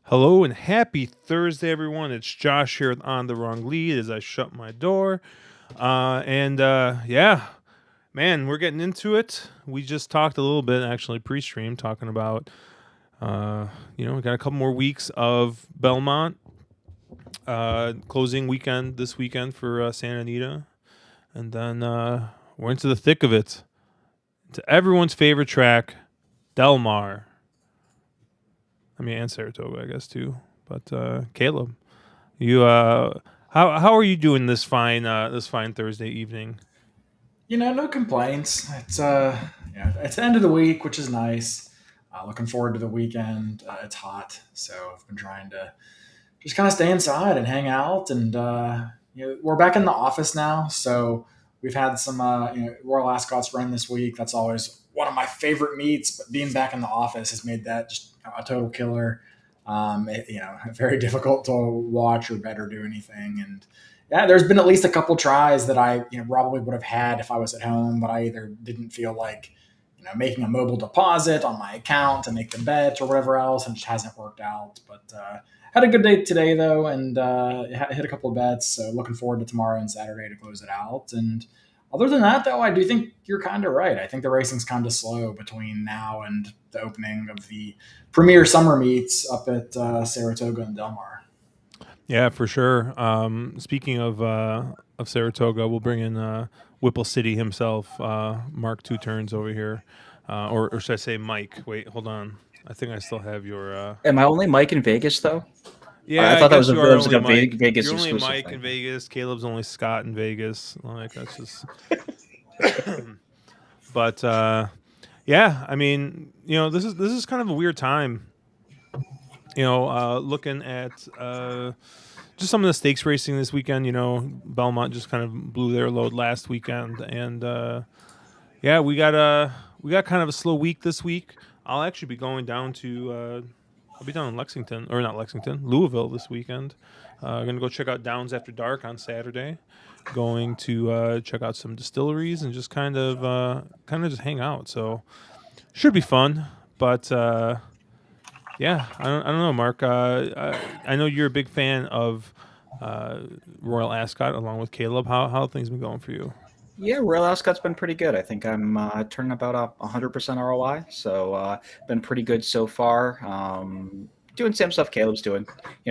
Hello and happy Thursday, everyone. It's Josh here on the wrong lead as I shut my door. Yeah, man, we're getting into it. We just talked a little bit, actually, pre-stream, talking about, we got a couple more weeks of Belmont closing weekend this weekend for Santa Anita. And then we're into the thick of it. To everyone's favorite track, Del Mar. And Saratoga, I guess, too. But Caleb, you how are you doing this fine Thursday evening? No complaints. It's the end of the week, which is nice. Looking forward to the weekend. It's hot, so I've been trying to just kind of stay inside and hang out. And we're back in the office now, so we've had some Royal Ascot's run this week. That's always one of my favorite meets. But being back in the office has made that just a total killer. Very difficult to watch or bet or do anything. And yeah, there's been at least a couple tries that I probably would have had if I was at home, but I either didn't feel like making a mobile deposit on my account to make the bet or whatever else, and it just hasn't worked out. But had a good day today though, and hit a couple of bets. So looking forward to tomorrow and Saturday to close it out. And other than that, though, I do think you're kind of right. I think the racing's kind of slow between now and the opening of the premier summer meets up at Saratoga and Del Mar. Yeah, for sure. Speaking of Saratoga, we'll bring in Whipple City himself, Mark Two Turns over here, or should I say Mike? Wait, hold on. I think I still have your. Am I only Mike in Vegas though? Yeah, I thought that was you are like only a Mike. Vegas You're only exclusive Mike thing. in Vegas. Caleb's only Scott in Vegas. Like that's just. But yeah, this is kind of a weird time. Looking at just some of the stakes racing this weekend. Belmont just kind of blew their load last weekend, and we got kind of a slow week this week. I'll actually be going down to I'll be down in Louisville this weekend. Gonna go check out Downs After Dark on Saturday. Going to check out some distilleries and just kind of just hang out. So should be fun, but. Yeah, I don't know, Mark. I know you're a big fan of Royal Ascot, along with Caleb. How have things been going for you? Yeah, Royal Ascot's been pretty good. I think I'm turning about up 100% ROI, so been pretty good so far. Doing same stuff Caleb's doing,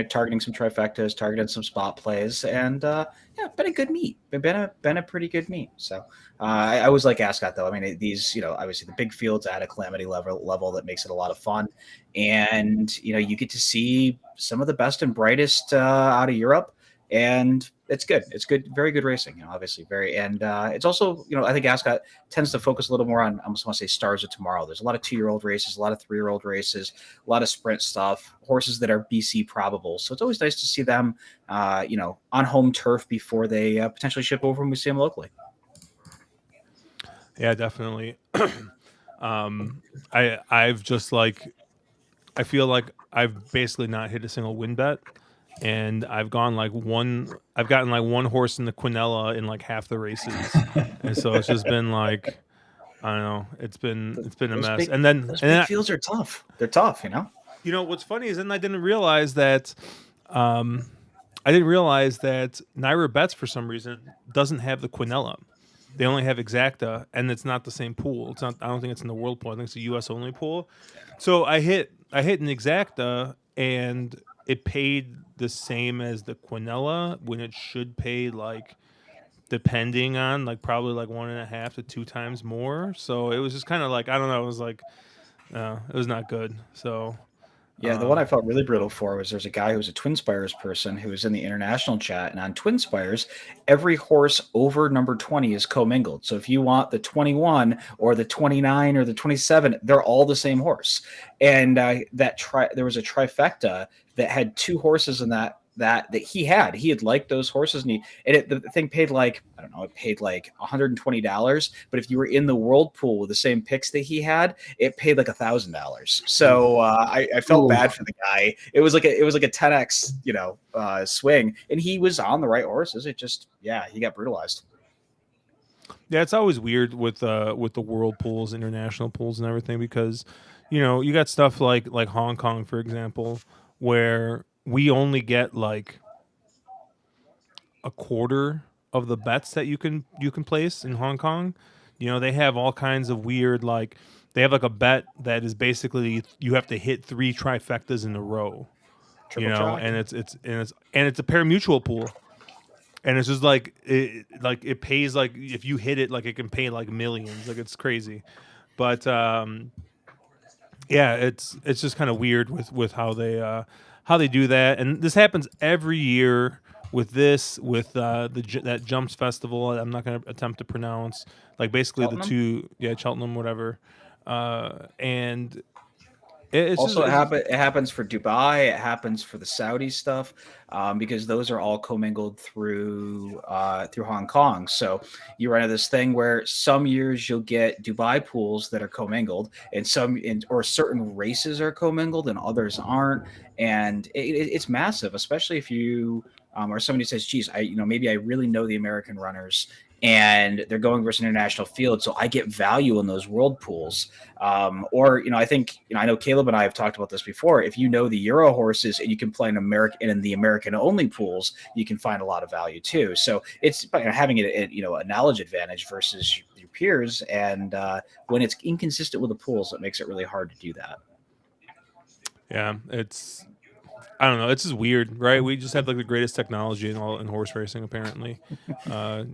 targeting some trifectas, targeting some spot plays, and been a good meet. Been a pretty good meet. So I always like Ascot though. These obviously the big fields at a calamity level that makes it a lot of fun, and you get to see some of the best and brightest out of Europe. And it's good. It's good, very good racing. Obviously, and it's also, I think Ascot tends to focus a little more on. I almost want to say stars of tomorrow. There's a lot of 2-year-old races, a lot of 3-year-old races, a lot of sprint stuff, horses that are BC probable. So it's always nice to see them, on home turf before they potentially ship over and we see them locally. Yeah, definitely. I've just I feel like I've basically not hit a single win bet. And I've gotten one horse in the Quinella in like half the races, and so it's just been like, I don't know, it's been a mess. Big fields are tough. They're tough, What's funny is then I didn't realize that, Naira Bets for some reason doesn't have the Quinella. They only have Exacta, and it's not the same pool. It's not. I don't think it's in the World Pool. I think it's a U.S. only pool. So I hit an Exacta, and it paid the same as the Quinella when it should pay depending on probably 1.5 to 2 times more. So it was just kind of I don't know. It was it was not good. So yeah, the one I felt really brittle for was there's a guy who's a Twin Spires person who was in the international chat, and on Twin Spires, every horse over number 20 is commingled. So if you want the 21 or the 29 or the 27, they're all the same horse. And there was a trifecta that had two horses in that he had liked those horses, and the thing paid like, I don't know, it paid like $120. But if you were in the world pool with the same picks that he had, it paid like $1,000. So I felt bad for the guy. It was like a 10x swing, and he was on the right horses. It just, he got brutalized. Yeah, it's always weird with the world pools, international pools, and everything, because you got stuff like Hong Kong, for example, where we only get like a quarter of the bets that you can place in Hong Kong. They have all kinds of weird, like they have like a bet that is basically you have to hit 3 trifectas in a row. Triple chalk. And it's a pari-mutuel pool. And it's just like it pays, like if you hit it, like it can pay like millions, like it's crazy. But it's just kind of weird with how they do that, and this happens every year with that Jumps Festival. I'm not going to attempt to pronounce, like basically Cheltenham? the two, Cheltenham, whatever, and it's Also, just, it happens for Dubai. It happens for the Saudi stuff, because those are all commingled through Hong Kong. So you run into this thing where some years you'll get Dubai pools that are commingled, and or certain races are commingled, and others aren't. And it's massive, especially if you or somebody says, "Geez, maybe I really know the American runners." And they're going versus international field, so I get value in those world pools. Or I think I know Caleb and I have talked about this before. If you know the Euro horses and you can play in the American only pools, you can find a lot of value too. So it's having a knowledge advantage versus your peers. And when it's inconsistent with the pools, it makes it really hard to do that. yeah, I don't know. It's just weird, right? We just have like the greatest technology in horse racing, apparently. I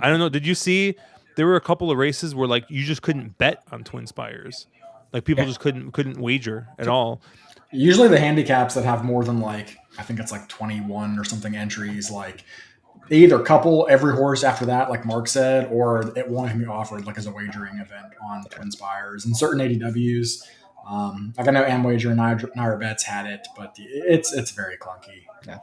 don't know. Did you see there were a couple of races where like you just couldn't bet on Twin Spires, like people just couldn't wager at all. Usually the handicaps that have more than like, I think it's like 21 or something entries, like they either couple every horse after that, like Mark said, or it won't even be offered like as a wagering event on Twin Spires and certain ADWs. Like I know Amwager and Naira Bets had it, but it's very clunky. Yeah.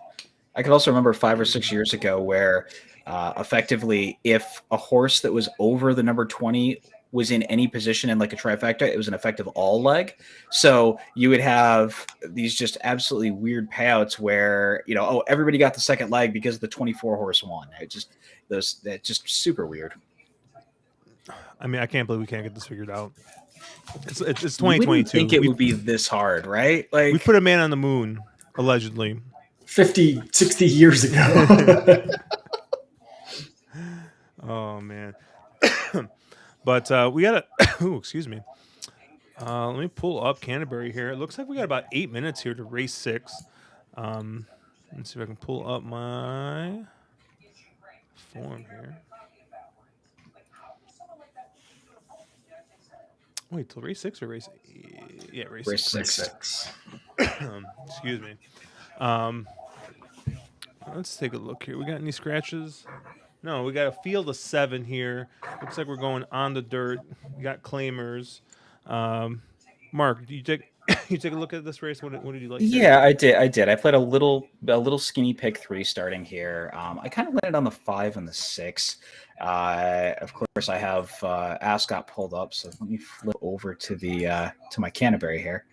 I can also remember 5 or 6 years ago where effectively if a horse that was over the number 20 was in any position in like a trifecta, it was an effective all leg. So you would have these just absolutely weird payouts where, everybody got the second leg because the 24 horse won. That's just super weird. I mean, I can't believe we can't get this figured out. It's You 2022. wouldn't think it would be this hard, right? Like we put a man on the moon, allegedly. 50, 60 years ago. Oh man. But we gotta excuse me. Let me pull up Canterbury here. It looks like we got about 8 minutes here to race 6. Let's see if I can pull up my form here. Wait, till race 6 or race? Yeah, race 6. Excuse me. Let's take a look here. We got any scratches? No, we got a field of 7 here. Looks like we're going on the dirt. We got claimers. Mark, do you take you take a look at this race? What did you like? Yeah, I did. I played a little skinny pick 3 starting here. I kind of landed on the 5 and the 6. Of course, I have Ascot pulled up, so let me flip over to to my Cantebury here.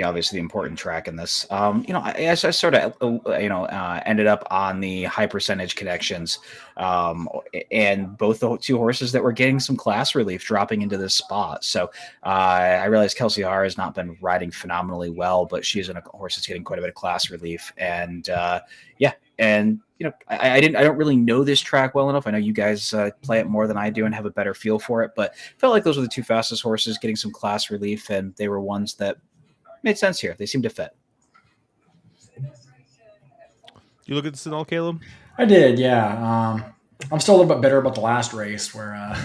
Obviously the important track in this. I sort of, ended up on the high percentage connections, and both the 2 horses that were getting some class relief dropping into this spot. So I realized Kelsey Har has not been riding phenomenally well, but she's a horse that's getting quite a bit of class relief. And I don't really know this track well enough. I know you guys play it more than I do and have a better feel for it, but felt like those were the 2 fastest horses getting some class relief, and they were ones that made sense here. They seem to fit. You look at this at all, Caleb? I did, yeah. I'm still a little bit bitter about the last race where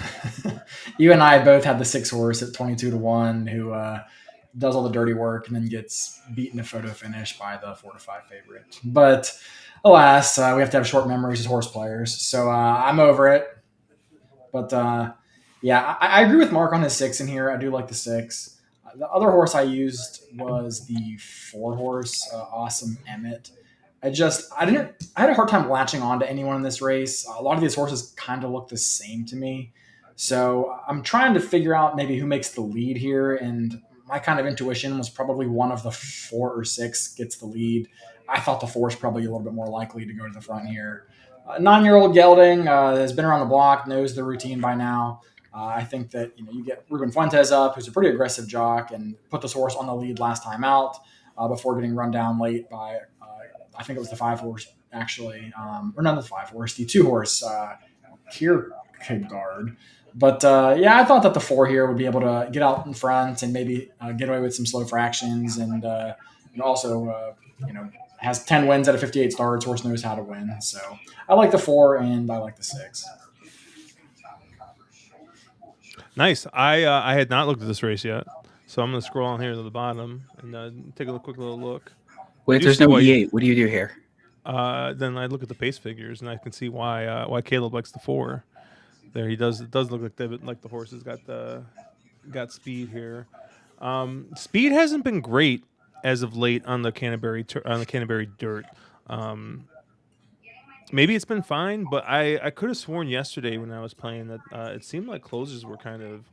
you and I both had the 6 horse at 22-1 who does all the dirty work and then gets beaten to photo finish by the 4-5 favorite. But alas, we have to have short memories as horse players, so I'm over it. But I agree with Mark on his 6 in here. I do like the 6. The other horse I used was the 4 horse Awesome Emmett. I had a hard time latching on to anyone in this race. A lot of these horses kind of look the same to me. So I'm trying to figure out maybe who makes the lead here. And my kind of intuition was probably one of the 4 or 6 gets the lead. I thought the 4 is probably a little bit more likely to go to the front here. 9-year-old Gelding has been around the block, knows the routine by now. I think that you get Ruben Fuentes up, who's a pretty aggressive jock, and put this horse on the lead last time out before getting run down late by I think it was the 5 horse actually, or not the 5 horse, the 2 horse Kierkegaard. But yeah, I thought that the 4 here would be able to get out in front and maybe get away with some slow fractions, and also has 10 wins out of 58 starts. Horse knows how to win, so I like the 4 and I like the 6. Nice. I had not looked at this race yet, so I'm gonna scroll on here to the bottom and take a quick little look. Wait, You there's see no why you- E8. What do you do here? Then I look at the pace figures and I can see why Caleb likes the 4. There he does. It does look like the horse has got speed here. Speed hasn't been great as of late on the Canterbury dirt. Maybe it's been fine, but I could have sworn yesterday when I was playing that it seemed like closers were kind of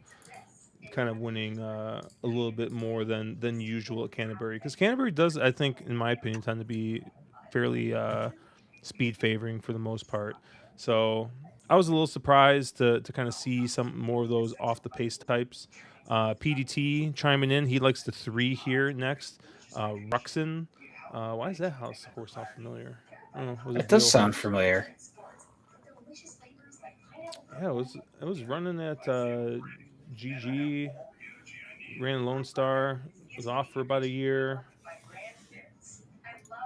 winning a little bit more than usual at Canterbury, because Canterbury does, I think, in my opinion, tend to be fairly speed favoring for the most part. So I was a little surprised to kind of see some more of those off the pace types. PDT chiming in. He likes the 3 here next. Ruxin. Why is that horse sound familiar? I don't know. Was It does Deal sound horse? familiar. Yeah, it was running at GG. Ran Lone Star. Was off for about a year.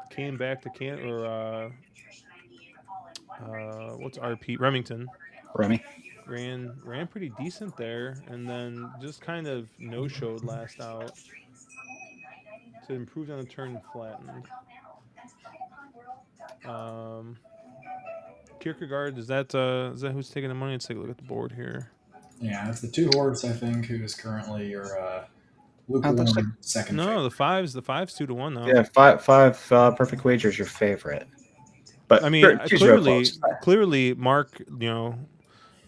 Came back to what's RP Remington. Remy. Ran pretty decent there, and then just kind of no-showed last out. To improve on the turn and flattened. Kierkegaard, is that who's taking the money? Let's take a look at the board here. Yeah, it's the 2 horse I think who is currently your lukewarm looks like- second. No, favorite. the five's 2-1 now. Yeah, five perfect wagers your favorite. But I mean, choose real clearly, Mark,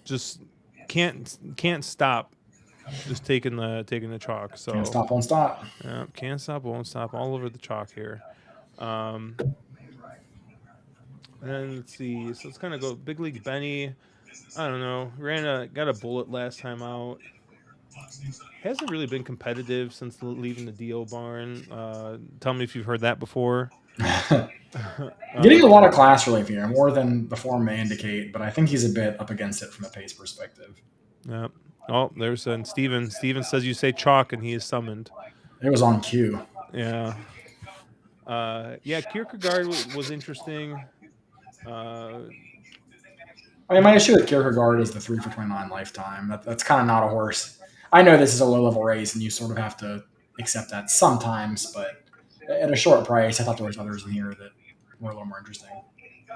just can't stop, just taking the chalk. So Can't stop, won't stop. Yeah, can't stop, won't stop, all over the chalk here. And then let's see. So let's kind of go Big League Benny. I don't know. Got a bullet last time out. Hasn't really been competitive since leaving the DO barn. Tell me if you've heard that before. Getting a lot of class relief here, more than the form may indicate, but I think he's a bit up against it from a pace perspective. Yeah. Oh, there's Steven. Steven says you say chalk and he is summoned. It was on cue. Yeah. Yeah, Kierkegaard was interesting. I mean, my issue with Kierkegaard is the 3 for 29 lifetime. That's kind of not a horse. I know this is a low-level race, and you sort of have to accept that sometimes, but at a short price, I thought there was others in here that were a little more interesting.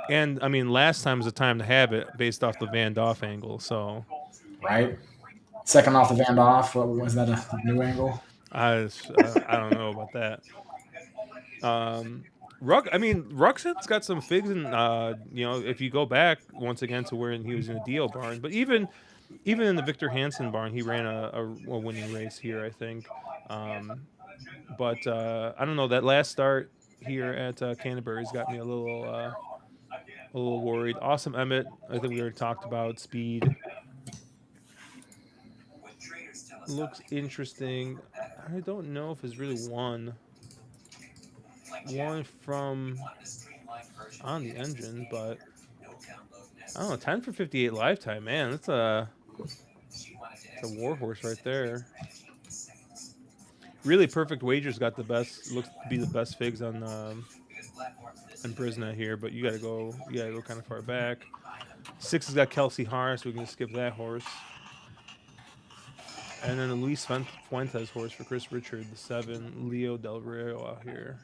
And, I mean, last time was the time to have it based off the Van Doff angle, so... Right? Second off the Van Doff, what was that, a new angle? I don't know about that. Ruxin's got some figs, and if you go back once again to where he was in a DO barn, but even in the Victor Hansen barn, he ran a winning race here, I think. But I don't know, that last start here at Canterbury's got me a little worried. Awesome Emmett, I think we already talked about. Speed looks interesting. I don't know if it's really one from on the engine, but I don't know. 10 for 58 lifetime, man. That's a war horse right there. Really Perfect Wagers got the best. Looks to be the best figs on Brisna here, but you gotta go kind of far back. 6 has got Kelsey Harris. We can skip that horse. And then the Luis Fuentes horse for Chris Richard, the 7, Leo Del Rio out here.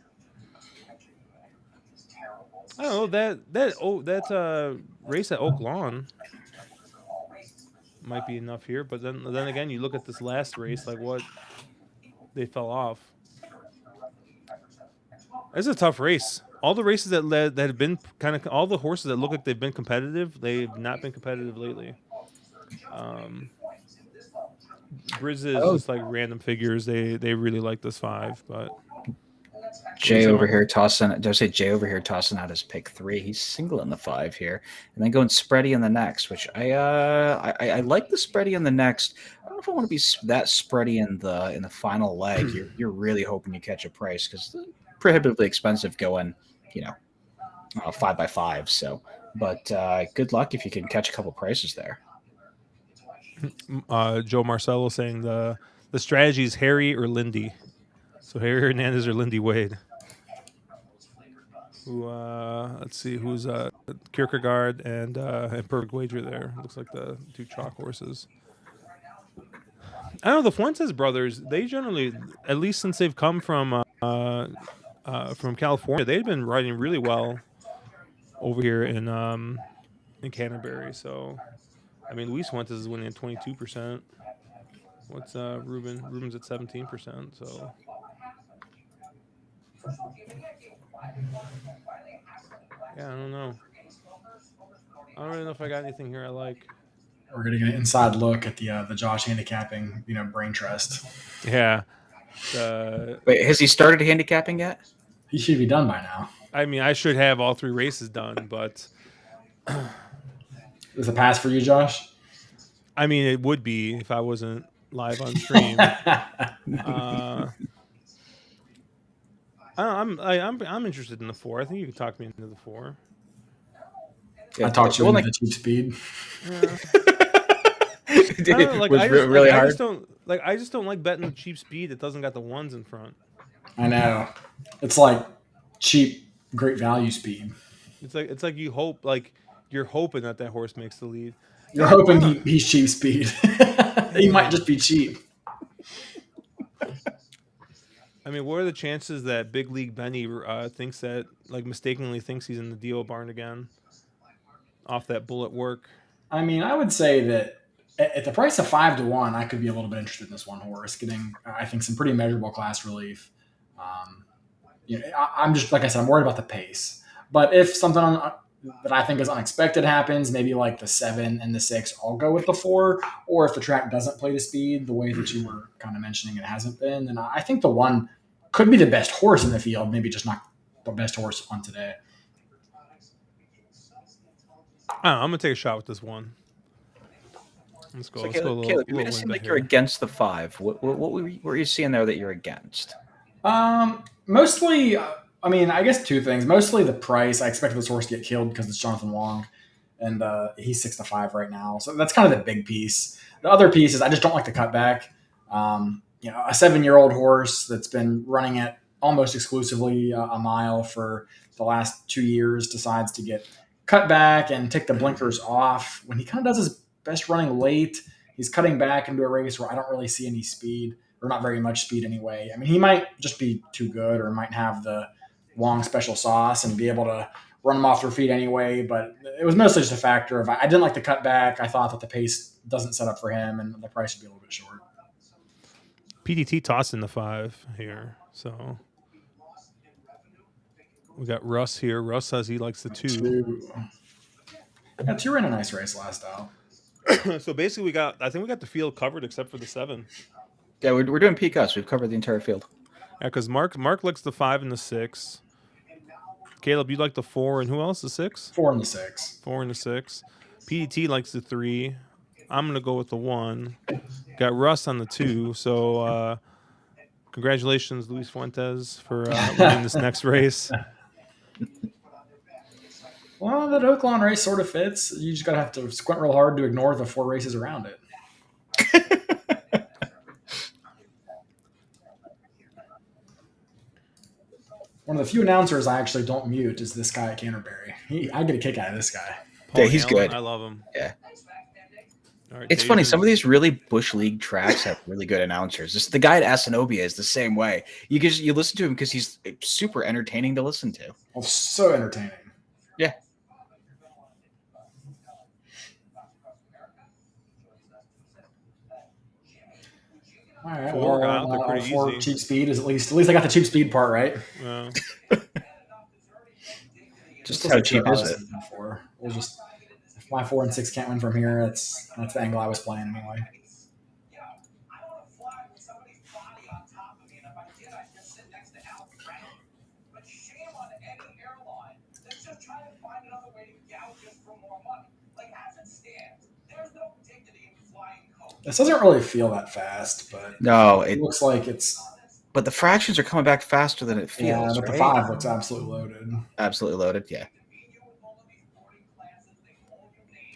I don't know, that race at Oak Lawn might be enough here, but then again, you look at this last race, like what they fell off. It's a tough race. All the races that have been all the horses that look like they've been competitive, they've not been competitive lately. Briz is Oh, just like random figures. They really like this 5, but Jay over here tossing. Did I say Jay over here tossing out his pick 3? He's single in the 5 here, and then going spready in the next. Which I like the spready in the next. I don't know if I want to be that spready in the final leg. You're really hoping you catch a price because prohibitively expensive going, 5x5. So, but good luck if you can catch a couple prices there. Joe Marcello saying the strategy is Harry or Lindy. So Harry Hernandez or Lindy Wade. Who let's see who's Kierkegaard and Perfect Wager there. Looks like the 2 chalk horses. I don't know, the Fuentes brothers, they generally, at least since they've come from California, they've been riding really well over here in Canterbury. So I mean, Luis Fuentes is winning at 22%. What's Ruben? Ruben's at 17%. So yeah, I don't know. I don't really know if I got anything here I like. We're getting an inside look at the Josh handicapping, brain trust. Yeah. Wait, has he started handicapping yet? He should be done by now. I mean, I should have all 3 races done, but Is a pass for you, Josh? I mean, it would be if I wasn't live on stream. I'm interested in the 4. I think you can talk me into the 4. I talked you into the cheap speed. Yeah. I just don't like betting the cheap speed that doesn't got the 1s in front. I know. It's like cheap, great value speed. It's like you hope, like you're hoping that horse makes the lead. You're hoping he's cheap speed. He might just be cheap. I mean, what are the chances that Big League Benny mistakenly thinks he's in the DO barn again off that bullet work? I mean, I would say that at the price of 5-1, I could be a little bit interested in this one horse, getting, I think, some pretty measurable class relief. I'm just, like I said, I'm worried about the pace. But if something that I think is unexpected happens, maybe like the 7 and the 6, I'll go with the 4. Or if the track doesn't play to speed the way that you were kind of mentioning it hasn't been, then I think the 1 could be the best horse in the field, maybe just not the best horse on today. I'm going to take a shot with this 1. Let's go. So let's go Caleb, you made it seem like you're against the 5. What were you seeing there that you're against? Mostly, I mean, I guess 2 things. Mostly the price. I expected this horse to get killed because it's Jonathan Wong, and he's 6-5 right now. So that's kind of the big piece. The other piece is I just don't like the cutback. A 7-year-old horse that's been running it almost exclusively a mile for the last 2 years decides to get cut back and take the blinkers off when he kind of does his best running late. He's cutting back into a race where I don't really see any speed, or not very much speed anyway. I mean, he might just be too good, or might have the Wong special sauce and be able to run him off their feet anyway. But it was mostly just a factor of I didn't like the cutback. I thought that the pace doesn't set up for him, and the price would be a little bit short. PDT tossed in the 5 here, so we got Russ here. Russ says he likes the 2. Yeah, 2 ran a nice race last out. So basically, I think we got the field covered except for the 7. Yeah, we're doing peak us. We've covered the entire field. Yeah, because Mark likes the 5 and the 6. Caleb, you like the 4, and who else? The 6? 4 and the 6. 4 and the 6. PDT likes the 3. I'm gonna go with the 1. Got Russ on the 2. So congratulations, Luis Fuentes, for winning this next race. Well, that Oaklawn race sort of fits. You just gotta have to squint real hard to ignore the 4 races around it. One of the few announcers I actually don't mute is this guy at Canterbury. I get a kick out of this guy. Yeah, he's good. I love him. Yeah. All right, It's funny. Some of these really bush league tracks have really good announcers. The guy at Asanobia is the same way. You listen to him because he's super entertaining to listen to. Well, so entertaining. Yeah. All right. 4 got out there pretty 4 easy. cheap speed is at least I got the cheap speed part right. Just how cheap is it? We'll just if my 4 and 6 can't win from here, that's the angle I was playing anyway. This doesn't really feel that fast, but No, it looks like it's. But the fractions are coming back faster than it feels. Yeah, but right? the 5 looks absolutely loaded. Absolutely loaded, yeah.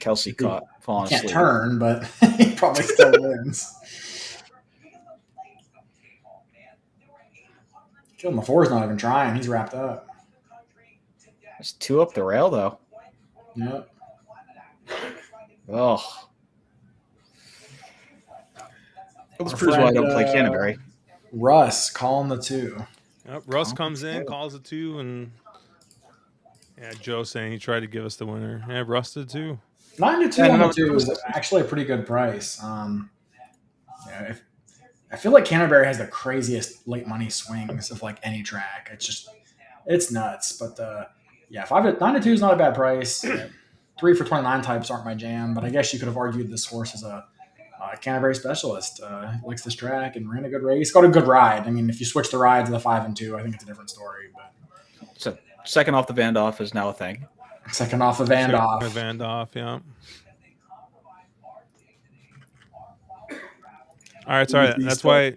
Kelsey caught falling Can't asleep. turn, but he probably still wins. Kill him. The 4's not even trying. He's wrapped up. There's 2 up the rail, though. Yep. Oh. This proves why I don't play Cantebury. Russ calling the 2. Yep, Russ comes in, calls it 2, and Joe saying he tried to give us the winner. Yeah, Russ did too. 9-2 on the 2 is actually a pretty good price. If I feel like Canterbury has the craziest late money swings of like any track. It's nuts. But 9-2 is not a bad price. 3 for 29 types aren't my jam, but I guess you could have argued this horse is a Canterbury specialist. Likes this track and ran a good race. Got a good ride. I mean, if you switch the ride to the 5 and 2, I think it's a different story. But so second off the Vandoff is now a thing. Second off the Vandoff. Vandoff, yeah. All right, sorry. That's why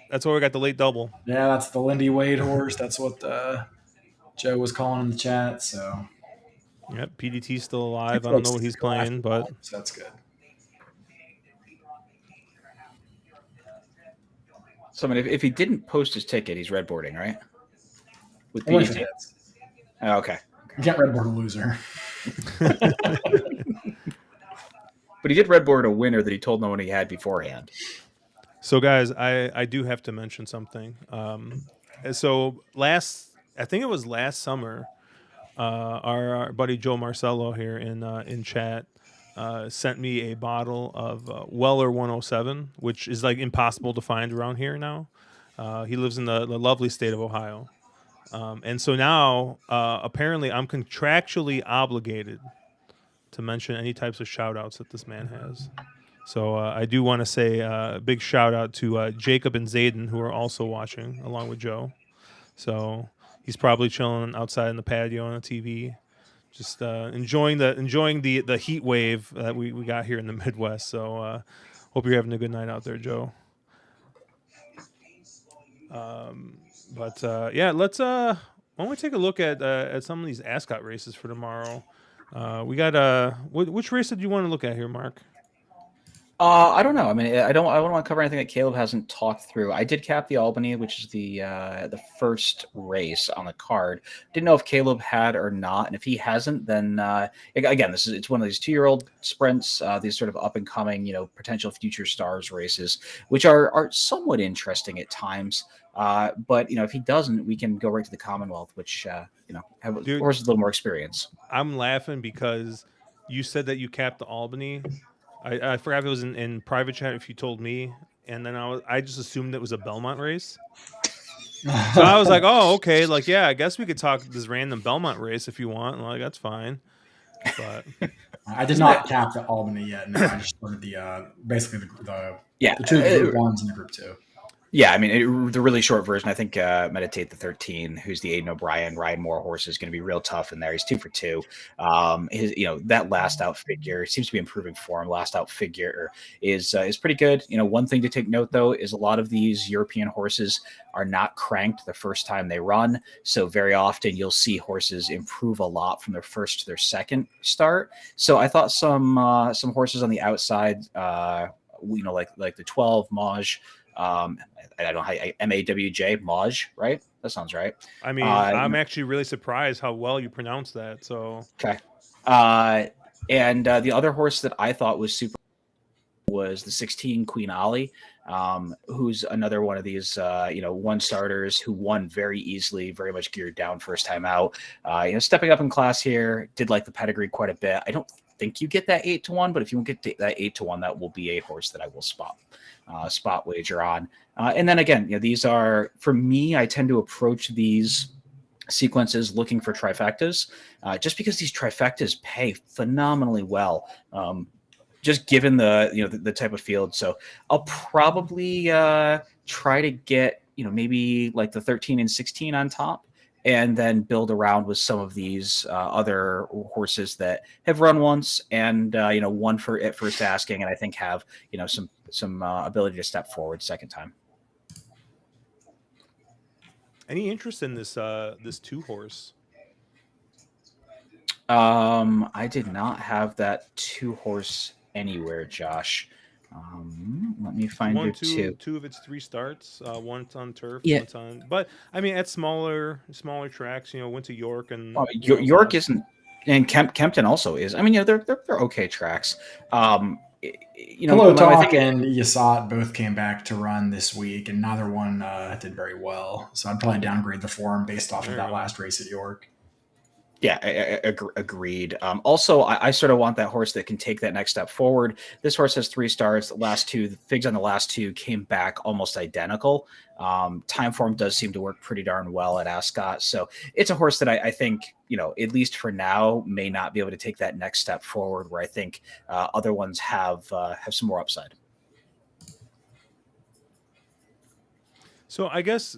we got the late double. Yeah, that's the Lindy Wade horse. That's what Joe was calling in the chat. So, yep, PDT's still alive. I don't know what he's playing, but so that's good. So, I mean, if he didn't post his ticket, he's redboarding, right? With Only PDT. Oh, okay. You can't redboard a loser. But he did redboard a winner that he told no one he had beforehand. So, guys, I do have to mention something. So I think it was last summer, our buddy Joe Marcello here in chat sent me a bottle of Weller 107, which is like impossible to find around here now. He lives in the lovely state of Ohio. And so now, apparently, I'm contractually obligated to mention any types of shout-outs that this man has. So I do want to say a big shout-out to Jacob and Zayden, who are also watching, along with Joe. So he's probably chilling outside in the patio on the TV, just enjoying the heat wave that we got here in the Midwest. So hope you're having a good night out there, Joe. Let's why don't we take a look at some of these Ascot races for tomorrow? We got which race did you want to look at here, Mark? I don't know. I mean, I don't want to cover anything that Caleb hasn't talked through. I did cap the Albany, which is the first race on the card. Didn't know if Caleb had or not, and if he hasn't, then again, it's one of these 2-year-old sprints, these sort of up and coming, potential future stars races, which are somewhat interesting at times. But if he doesn't, we can go right to the Commonwealth, which have horses a little more experience. I'm laughing because you said that you capped the Albany. I forgot if it was in private chat if you told me, and then I just assumed it was a Belmont race. So I was like, oh, okay, like I guess we could talk this random Belmont race if you want. Like that's fine. But I did not cap the Albany yet. No, I just started the basically the 2 group 1s and the group 2. Yeah, I mean, the really short version, I think Meditate the 13, who's the Aiden O'Brien, Ryan Moore horse, is going to be real tough in there. He's 2 for 2. His, that last out figure seems to be improving form. Last out figure is pretty good. One thing to take note, though, is a lot of these European horses are not cranked the first time they run. So very often you'll see horses improve a lot from their first to their second start. So I thought some horses on the outside, like the 12 Maj, I don't know how MAWJ Maj, right? That sounds right. I mean, I'm actually really surprised how well you pronounce that. So okay. And the other horse that I thought was super was the 16 Queen Ollie, who's another one of these one starters who won very easily, very much geared down first time out. Stepping up in class here. Did like the pedigree quite a bit. I don't think you get that 8-1, but if you won't get that 8-1, that will be a horse that I will spot wager on. And then again, these are, for me, I tend to approach these sequences looking for trifectas, just because these trifectas pay phenomenally well. Just given the type of field. So I'll probably try to get, maybe like the 13 and 16 on top, and then build around with some of these other horses that have run once and, one for at first asking, and I think have, some ability to step forward second time. Any interest in this 2-horse? I did not have that 2-horse anywhere, Josh. Let me find your two of its 3 starts. One's on turf, Yeah. one's on. But I mean, at smaller tracks, went to York and York isn't, and Kempton also is. I mean, they're okay tracks. Pillow Talk and Ascot both came back to run this week, and neither one did very well. So I'd probably downgrade the form based off of that last race at York. Yeah, agreed. Also, I sort of want that horse that can take that next step forward. This horse has 3 starts. The figs on the last 2 came back almost identical. Time form does seem to work pretty darn well at Ascot. So it's a horse that I think, at least for now, may not be able to take that next step forward, where I think other ones have some more upside. So I guess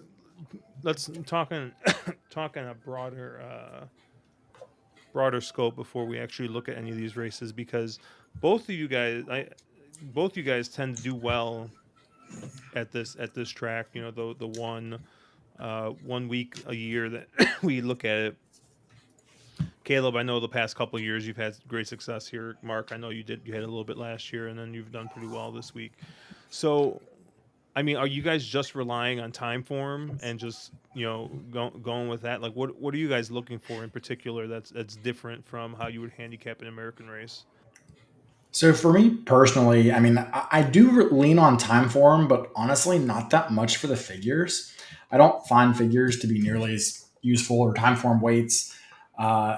let's talking a broader scope before we actually look at any of these races, because both of you guys tend to do well at this track. The one week a year that we look at it. Caleb, I know the past couple of years you've had great success here. Mark, I know you had a little bit last year, and then you've done pretty well this week. So, I mean, are you guys just relying on time form and just going with that? Like, what are you guys looking for in particular that's different from how you would handicap an American race? So for me personally, I mean, I do lean on time form, but honestly, not that much for the figures. I don't find figures to be nearly as useful, or time form weights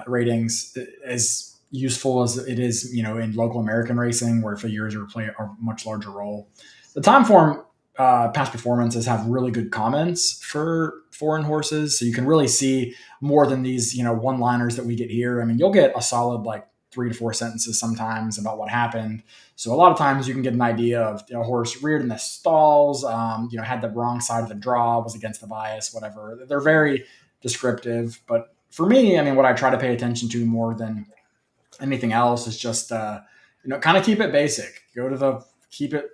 ratings as useful as it is, in local American racing, where figures play a much larger role. The time form past performances have really good comments for foreign horses, so you can really see more than these one-liners that we get here. I mean, you'll get a solid 3 to 4 sentences sometimes about what happened. So a lot of times you can get an idea of a horse reared in the stalls, had the wrong side of the draw, was against the bias, whatever. They're very descriptive. But for me, I mean, what I try to pay attention to more than anything else is just kind of keep it basic. Keep it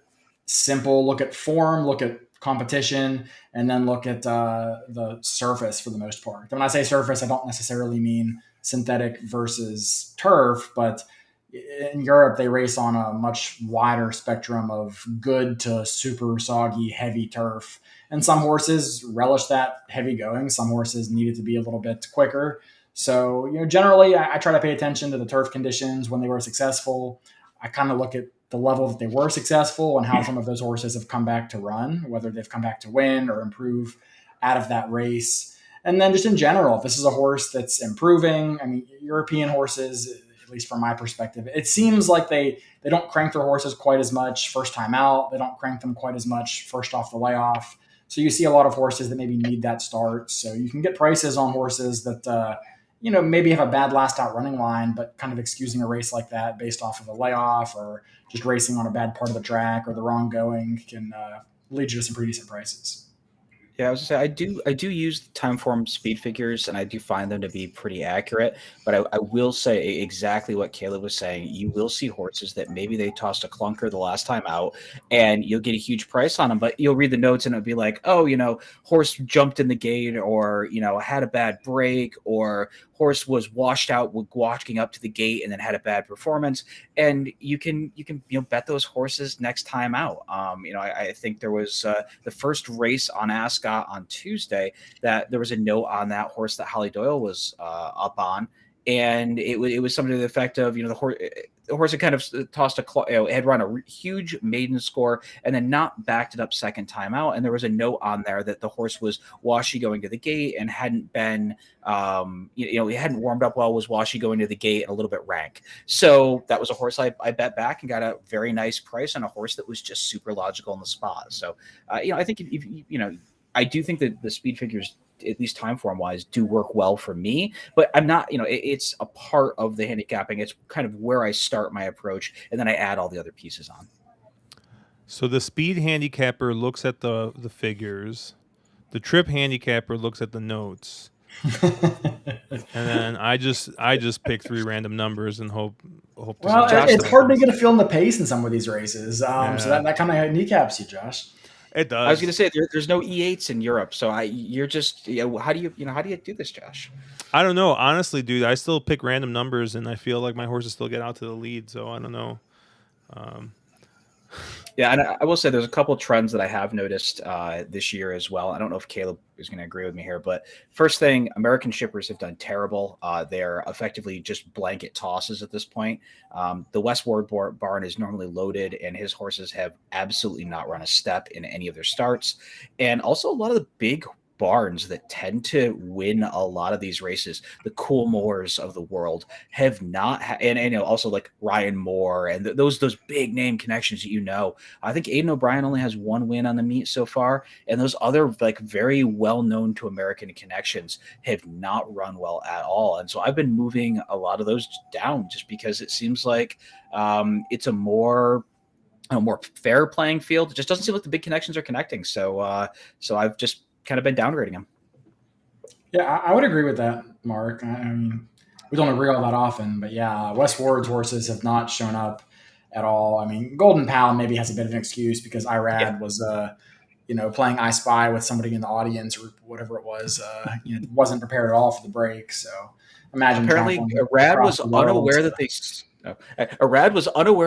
simple. Look at form, look at competition, and then look at the surface for the most part. When I say surface, I don't necessarily mean synthetic versus turf, but in Europe they race on a much wider spectrum of good to super soggy heavy turf, and some horses relish that heavy going, some horses need it to be a little bit quicker. So generally I try to pay attention to the turf conditions when they were successful. I kind of look at the level that they were successful and how some of those horses have come back to run, whether they've come back to win or improve out of that race. And then just in general, if this is a horse that's improving, I mean, European horses, at least from my perspective, it seems like they don't crank their horses quite as much first time out. They don't crank them quite as much first off the layoff. So you see a lot of horses that maybe need that start. So you can get prices on horses that, maybe have a bad last out running line, but kind of excusing a race like that based off of a layoff or just racing on a bad part of the track or the wrong going can lead you to some pretty decent prices. Yeah, I was gonna say I do use time form speed figures, and I do find them to be pretty accurate. But I will say exactly what Caleb was saying. You will see horses that maybe they tossed a clunker the last time out, and you'll get a huge price on them. But you'll read the notes, and it'll be like, oh, horse jumped in the gate, or had a bad break, or horse was washed out walking up to the gate and then had a bad performance. And you can bet those horses next time out. I think there was the first race on Ascot on Tuesday that there was a note on that horse that Holly Doyle was up on, and it was something to the effect of the horse. the horse had kind of tossed had run a huge maiden score and then not backed it up second time out. And there was a note on there that the horse was washy going to the gate and hadn't been, he hadn't warmed up well, was washy going to the gate and a little bit rank. So that was a horse I bet back and got a very nice price on a horse that was just super logical in the spot. So, I think I do think that the speed figures, at least time form wise, do work well for me, but I'm not, it's a part of the handicapping. It's kind of where I start my approach, and then I add all the other pieces on. So the speed handicapper looks at the figures, the trip handicapper looks at the notes, and then I just pick 3 random numbers and hope. Well, it's hard to get a feel in the pace in some of these races, so that kind of handicaps you, Josh. It does. I was going to say there's no E8s in Europe, so you're just how do you do this, Josh? I don't know, honestly, dude. I still pick random numbers, and I feel like my horses still get out to the lead. So I don't know. Yeah, and I will say there's a couple of trends that I have noticed this year as well. I don't know if Caleb is going to agree with me here, but first thing, American shippers have done terrible. They're effectively just blanket tosses at this point. The West Ward barn is normally loaded, and his horses have absolutely not run a step in any of their starts. And also a lot of the big barns that tend to win a lot of these races, the Cool Moors of the world, have not and also like Ryan Moore and those big name connections that I think Aidan O'Brien only has 1 win on the meet so far, and those other like very well known to American connections have not run well at all. And so I've been moving a lot of those down just because it seems like it's a more fair playing field. It just doesn't seem like the big connections are connecting. So I've just kind of been downgrading him. Yeah, I would agree with that, Mark. I mean, we don't agree all that often, but yeah, Wes Ward's horses have not shown up at all. I mean, Golden Pound maybe has a bit of an excuse because Irad was, playing I Spy with somebody in the audience or whatever it was. Wasn't prepared at all for the break. So imagine. Apparently, Irad was unaware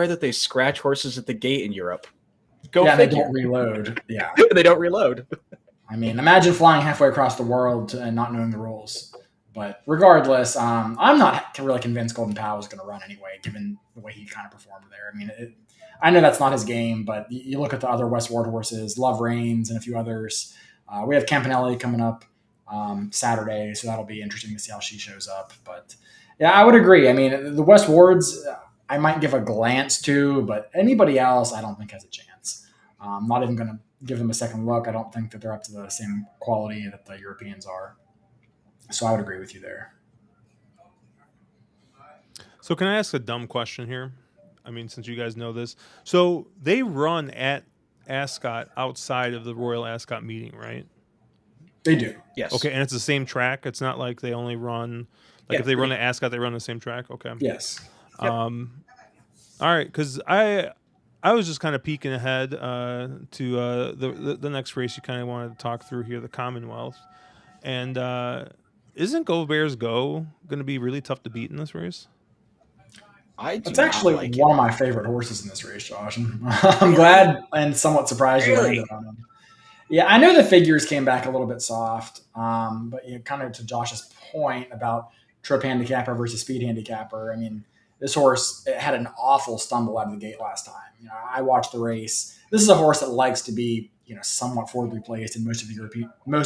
that they scratch horses at the gate in Europe. They don't reload. Yeah, they don't reload. I mean, imagine flying halfway across the world and not knowing the rules. But regardless, I'm not really convinced Golden Pow was going to run anyway, given the way he kind of performed there. I mean, I know that's not his game, but you look at the other West Ward horses, Love Reigns and a few others. We have Campanelli coming up Saturday, so that'll be interesting to see how she shows up. But yeah, I would agree. I mean, the West Wards, I might give a glance to, but anybody else, I don't think has a chance. I'm not even going to give them a second look. I don't think that they're up to the same quality that the Europeans are. So I would agree with you there. So can I ask a dumb question here? I mean, since you guys know this. So they run at Ascot outside of the Royal Ascot meeting, right? They do. Yes. Okay, and it's the same track? It's not like they only run... if they run at Ascot, they run the same track? Okay. Yes. Yep. All right, because I was just kind of peeking ahead to the next race you kind of wanted to talk through here, the Commonwealth. And isn't Go Bears Go going to be really tough to beat in this race? It's actually one of my favorite horses in this race, Josh. I'm glad and somewhat surprised you landed on him. Yeah, I know the figures came back a little bit soft, but kind of to Josh's point about trip handicapper versus speed handicapper, I mean, this horse had an awful stumble out of the gate last time. I watched the race. This is a horse that likes to be, somewhat forwardly placed in most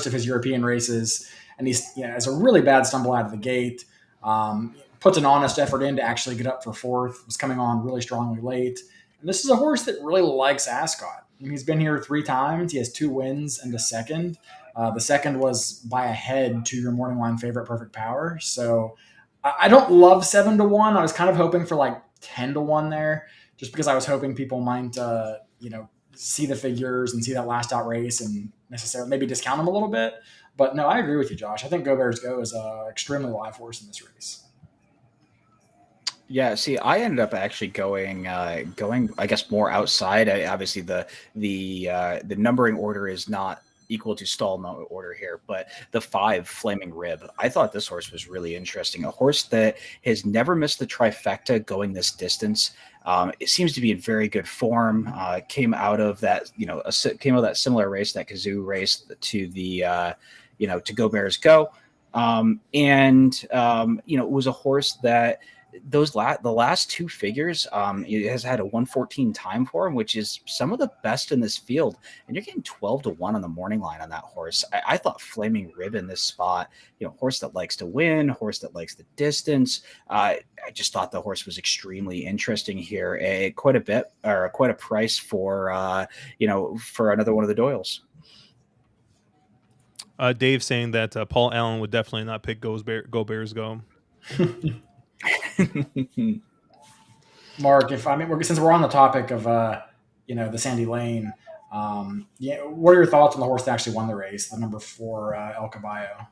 of his European races, and he's has a really bad stumble out of the gate. Puts an honest effort in to actually get up for fourth. Was coming on really strongly late, and this is a horse that really likes Ascot. He's been here 3 times. He has 2 wins and a second. The second was by a head to your morning line favorite, Perfect Power. So I don't love 7-1. I was kind of hoping for like 10-1 there, just because I was hoping people might, see the figures and see that last out race and necessarily maybe discount them a little bit. But no, I agree with you, Josh. I think Go Bears Go is an extremely live horse in this race. Yeah, see, I ended up actually going, I guess, more outside. Obviously, the numbering order is not equal to stall order here, but the 5 Flaming Rib, I thought this horse was really interesting. A horse that has never missed the trifecta going this distance. It seems to be in very good form. Came out of that, similar race, that Kazoo race to the, to Go Bears Go. It was a horse that the last two figures, it has had a 114 time for him, which is some of the best in this field. And you're getting 12-1 on the morning line on that horse. I thought Flaming Rib in this spot, horse that likes to win, horse that likes the distance. I just thought the horse was extremely interesting here. Quite a price for, for another one of the Doyles. Dave saying that Paul Allen would definitely not pick Go Bears Go. Mark, since we're on the topic of the Sandy Lane, what are your thoughts on the horse that actually won the race, the number 4 El Caballo?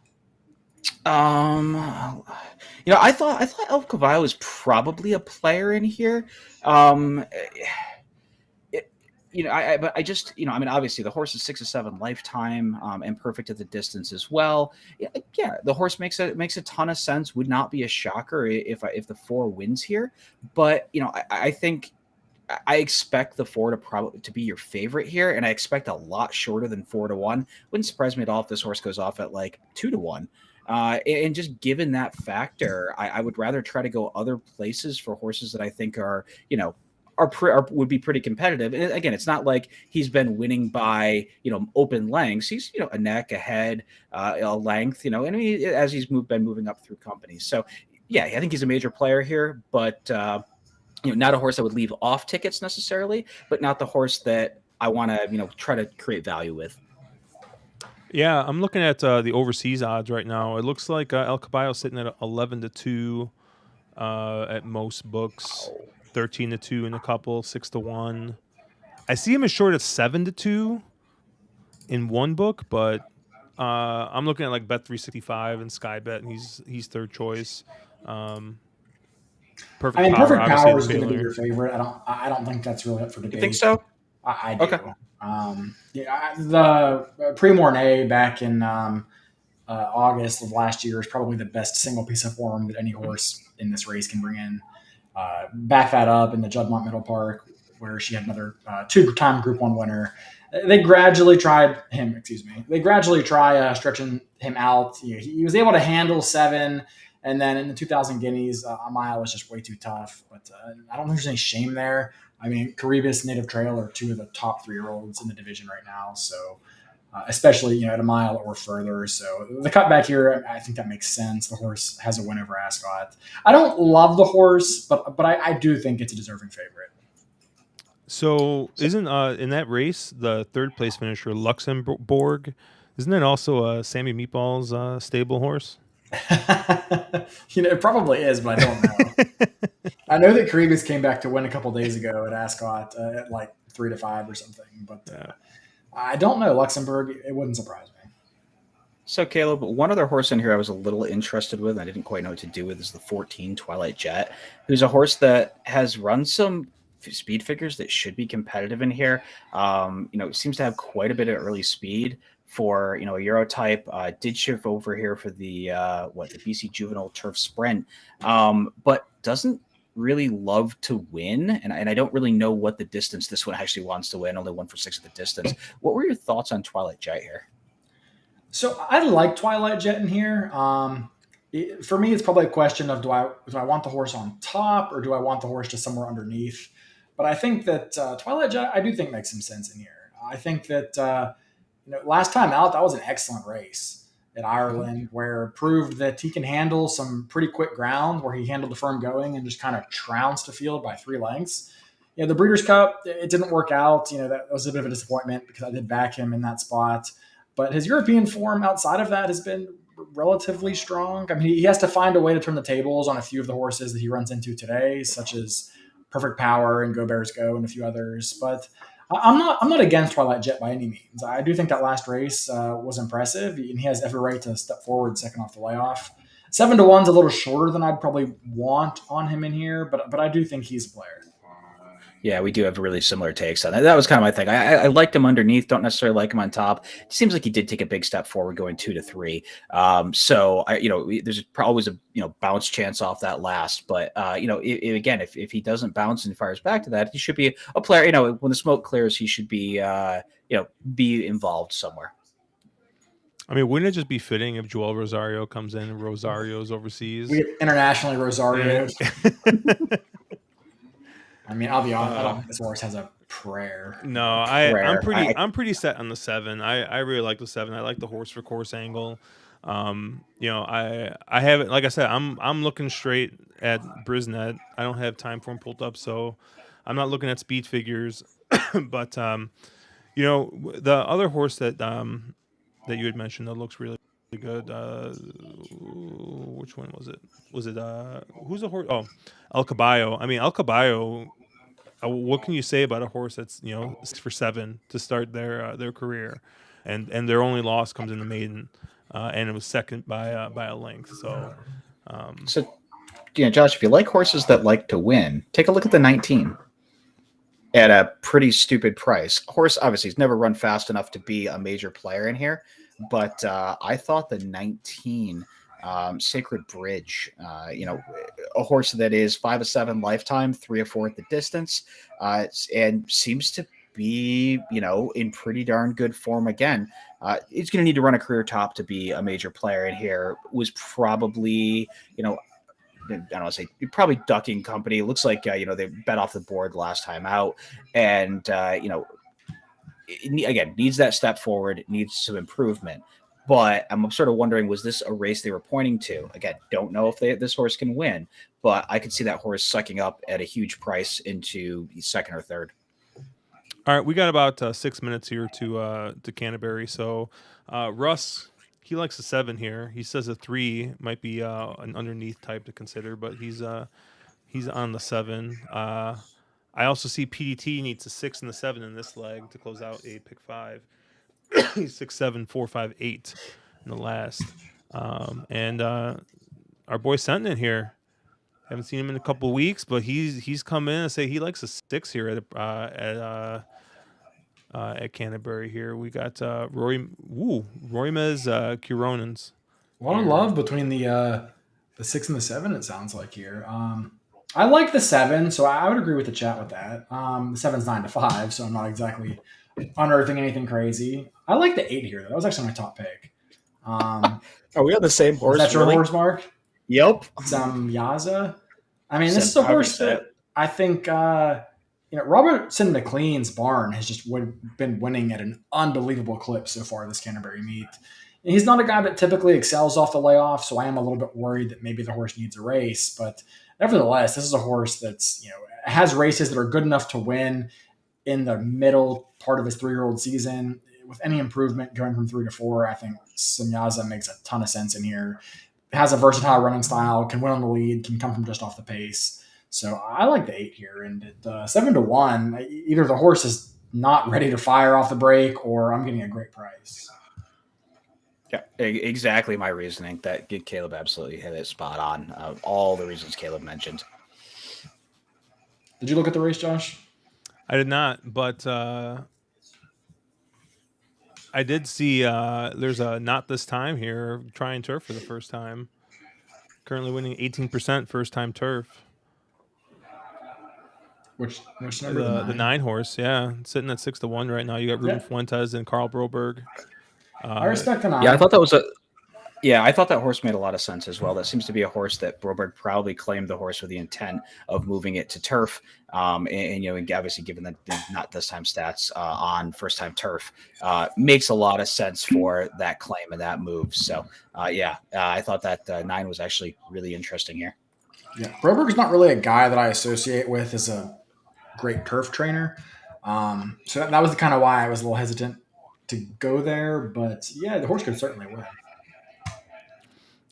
I thought El Caballo was probably a player in here. Obviously the horse is 6 or 7 lifetime, and perfect at the distance as well. Yeah, the horse makes a ton of sense. Would not be a shocker if the 4 wins here, but I think I expect the 4 to be your favorite here, and I expect a lot shorter than 4-1. Wouldn't surprise me at all if this horse goes off at like 2-1. And just given that factor, I would rather try to go other places for horses that I think are would be pretty competitive. And again, it's not like he's been winning by open lengths. He's a neck, a head, a length. As he's been moving up through companies. So yeah, I think he's a major player here, but not a horse that would leave off tickets necessarily, but not the horse that I want to try to create value with. Yeah, I'm looking at the overseas odds right now. It looks like El Caballo sitting at 11-2 at most books. 13-2 in a couple, 6-1. I see him as short as 7-2 in one book, but I'm looking at like Bet365 and Sky Bet, and he's third choice. Perfect Power is going to be your favorite. I don't think that's really up for debate. You think so? I do. Okay. The Pre-Mornay back in August of last year is probably the best single piece of form that any horse in this race can bring in. Back that up in the Juddmonte Middle Park, where she had another 2-time Group 1 winner. They gradually tried stretching him out. He was able to handle 7, and then in the 2,000 guineas, a mile was just way too tough. But I don't think there's any shame there. I mean, Caribus, Native Trail are 2 of the top 3-year-olds in the division right now. So especially at a mile or further. So the cutback here, I think that makes sense. The horse has a win over Ascot. I don't love the horse, but I do think it's a deserving favorite. So isn't in that race the third place finisher Luxembourg? Isn't it also Sammy Meatball's stable horse? It probably is, but I don't know. I know that Caribus came back to win a couple days ago at Ascot at like 3-5 or something, but I don't know. Luxembourg, it wouldn't surprise me. So, Caleb, one other horse in here I was a little interested with, and I didn't quite know what to do with, is the 14 Twilight Jet, who's a horse that has run some speed figures that should be competitive in here. It seems to have quite a bit of early speed for, a Euro type. Did shift over here for the BC Juvenile Turf Sprint, but doesn't really love to win, and I don't really know what the distance this one actually wants to win. Only 1 for 6 at the distance. What were your thoughts on Twilight Jet here? So I like Twilight Jet in here. For me, it's probably a question of do I want the horse on top, or do I want the horse just somewhere underneath? But I think that Twilight Jet, I do think makes some sense in here. I think that last time out, that was an excellent race at Ireland, where it proved that he can handle some pretty quick ground, where he handled the firm going and just kind of trounced the field by 3 lengths. The Breeders' Cup, it didn't work out. That was a bit of a disappointment because I did back him in that spot. But his European form outside of that has been relatively strong. I mean, he has to find a way to turn the tables on a few of the horses that he runs into today, such as Perfect Power and Go Bears Go and a few others. But I'm not against Twilight Jet by any means. I do think that last race was impressive, and he has every right to step forward second off the layoff. 7-1's a little shorter than I'd probably want on him in here, but I do think he's a player. Yeah, we do have really similar takes on that. That was kind of my thing. I liked him underneath, don't necessarily like him on top. It seems like he did take a big step forward going 2-3. So there's always a bounce chance off that last. But again, if he doesn't bounce and fires back to that, he should be a player. When the smoke clears, he should be be involved somewhere. I mean, wouldn't it just be fitting if Joel Rosario comes in and Rosario's overseas? We get internationally Rosario. Yeah. I mean, I'll be honest. I don't think this horse has a prayer. No, I'm Rare. pretty I'm pretty set on the 7. I really like the 7. I like the horse for course angle. I haven't, like I said, I'm looking straight at Brisnet. I don't have time for him pulled up, so I'm not looking at speed figures. But the other horse that you had mentioned that looks really good. Which one was it? Was it who's the horse? Oh, El Caballo. I mean, El Caballo. What can you say about a horse that's 6 for 7 to start their career, and their only loss comes in the maiden, and it was second by a length. So, So, Josh, if you like horses that like to win, take a look at the 19 at a pretty stupid price. Horse obviously has never run fast enough to be a major player in here, but I thought the 19 Sacred Bridge, a horse that is 5 of 7 lifetime, 3 or 4 at the distance, and seems to be, in pretty darn good form again. He's going to need to run a career top to be a major player in here. Was probably, I don't want to say probably ducking company. It looks like they bet off the board last time out, and again needs that step forward, needs some improvement. But I'm sort of wondering, was this a race they were pointing to? Again, don't know if this horse can win, but I could see that horse sucking up at a huge price into second or third. all right, we got about 6 minutes here to Canterbury. So, Russ, he likes a 7 here. He says a 3 might be an underneath type to consider, but he's on the 7. I also see PDT needs a 6 and the 7 in this leg to close out a pick 5. He's 6, 7, 4, 5, 8 in the last. And our boy Sentinel here. Haven't seen him in a couple of weeks, but he's come in and say he likes a 6 here at Canterbury. Here we got Roymez Curonins. A lot of love between the 6 and the 7. It sounds like here. I like the 7, so I would agree with the chat with that. The 7's 9 to 5, so I'm not exactly unearthing anything crazy. I like the 8 here. That was actually my top pick. Are we on the same horse? Is that your horse, Mark? Yep. Yaza. I mean, this is a horse that I think Robertson McLean's barn has just been winning at an unbelievable clip so far this Canterbury meet. And he's not a guy that typically excels off the layoff, so I am a little bit worried that maybe the horse needs a race. But nevertheless, this is a horse that's has races that are good enough to win in the middle part of his 3-year-old season. With any improvement going from 3 to 4, I think Semyaza makes a ton of sense in here. Has a versatile running style, can win on the lead, can come from just off the pace. So I like the 8 here. And at 7 to 1, either the horse is not ready to fire off the break or I'm getting a great price. Yeah, exactly my reasoning. That Caleb absolutely hit it spot on. All the reasons Caleb mentioned. Did you look at the race, Josh? I did not, but I did see there's a Not This Time here trying turf for the first time. Currently winning 18% first time turf. Which number? The 9 horse, yeah, sitting at 6 to 1 right now. You got Ruben Fuentes and Carl Broberg. I respect the 9. Yeah, I thought that was I thought that horse made a lot of sense as well. That seems to be a horse that Broberg probably claimed the horse with the intent of moving it to turf. And obviously given the Not This Time stats on first time turf, makes a lot of sense for that claim and that move. So I thought that 9 was actually really interesting here. Yeah, Broberg's not really a guy that I associate with as a great turf trainer. So that was kind of why I was a little hesitant to go there. But yeah, the horse could certainly win.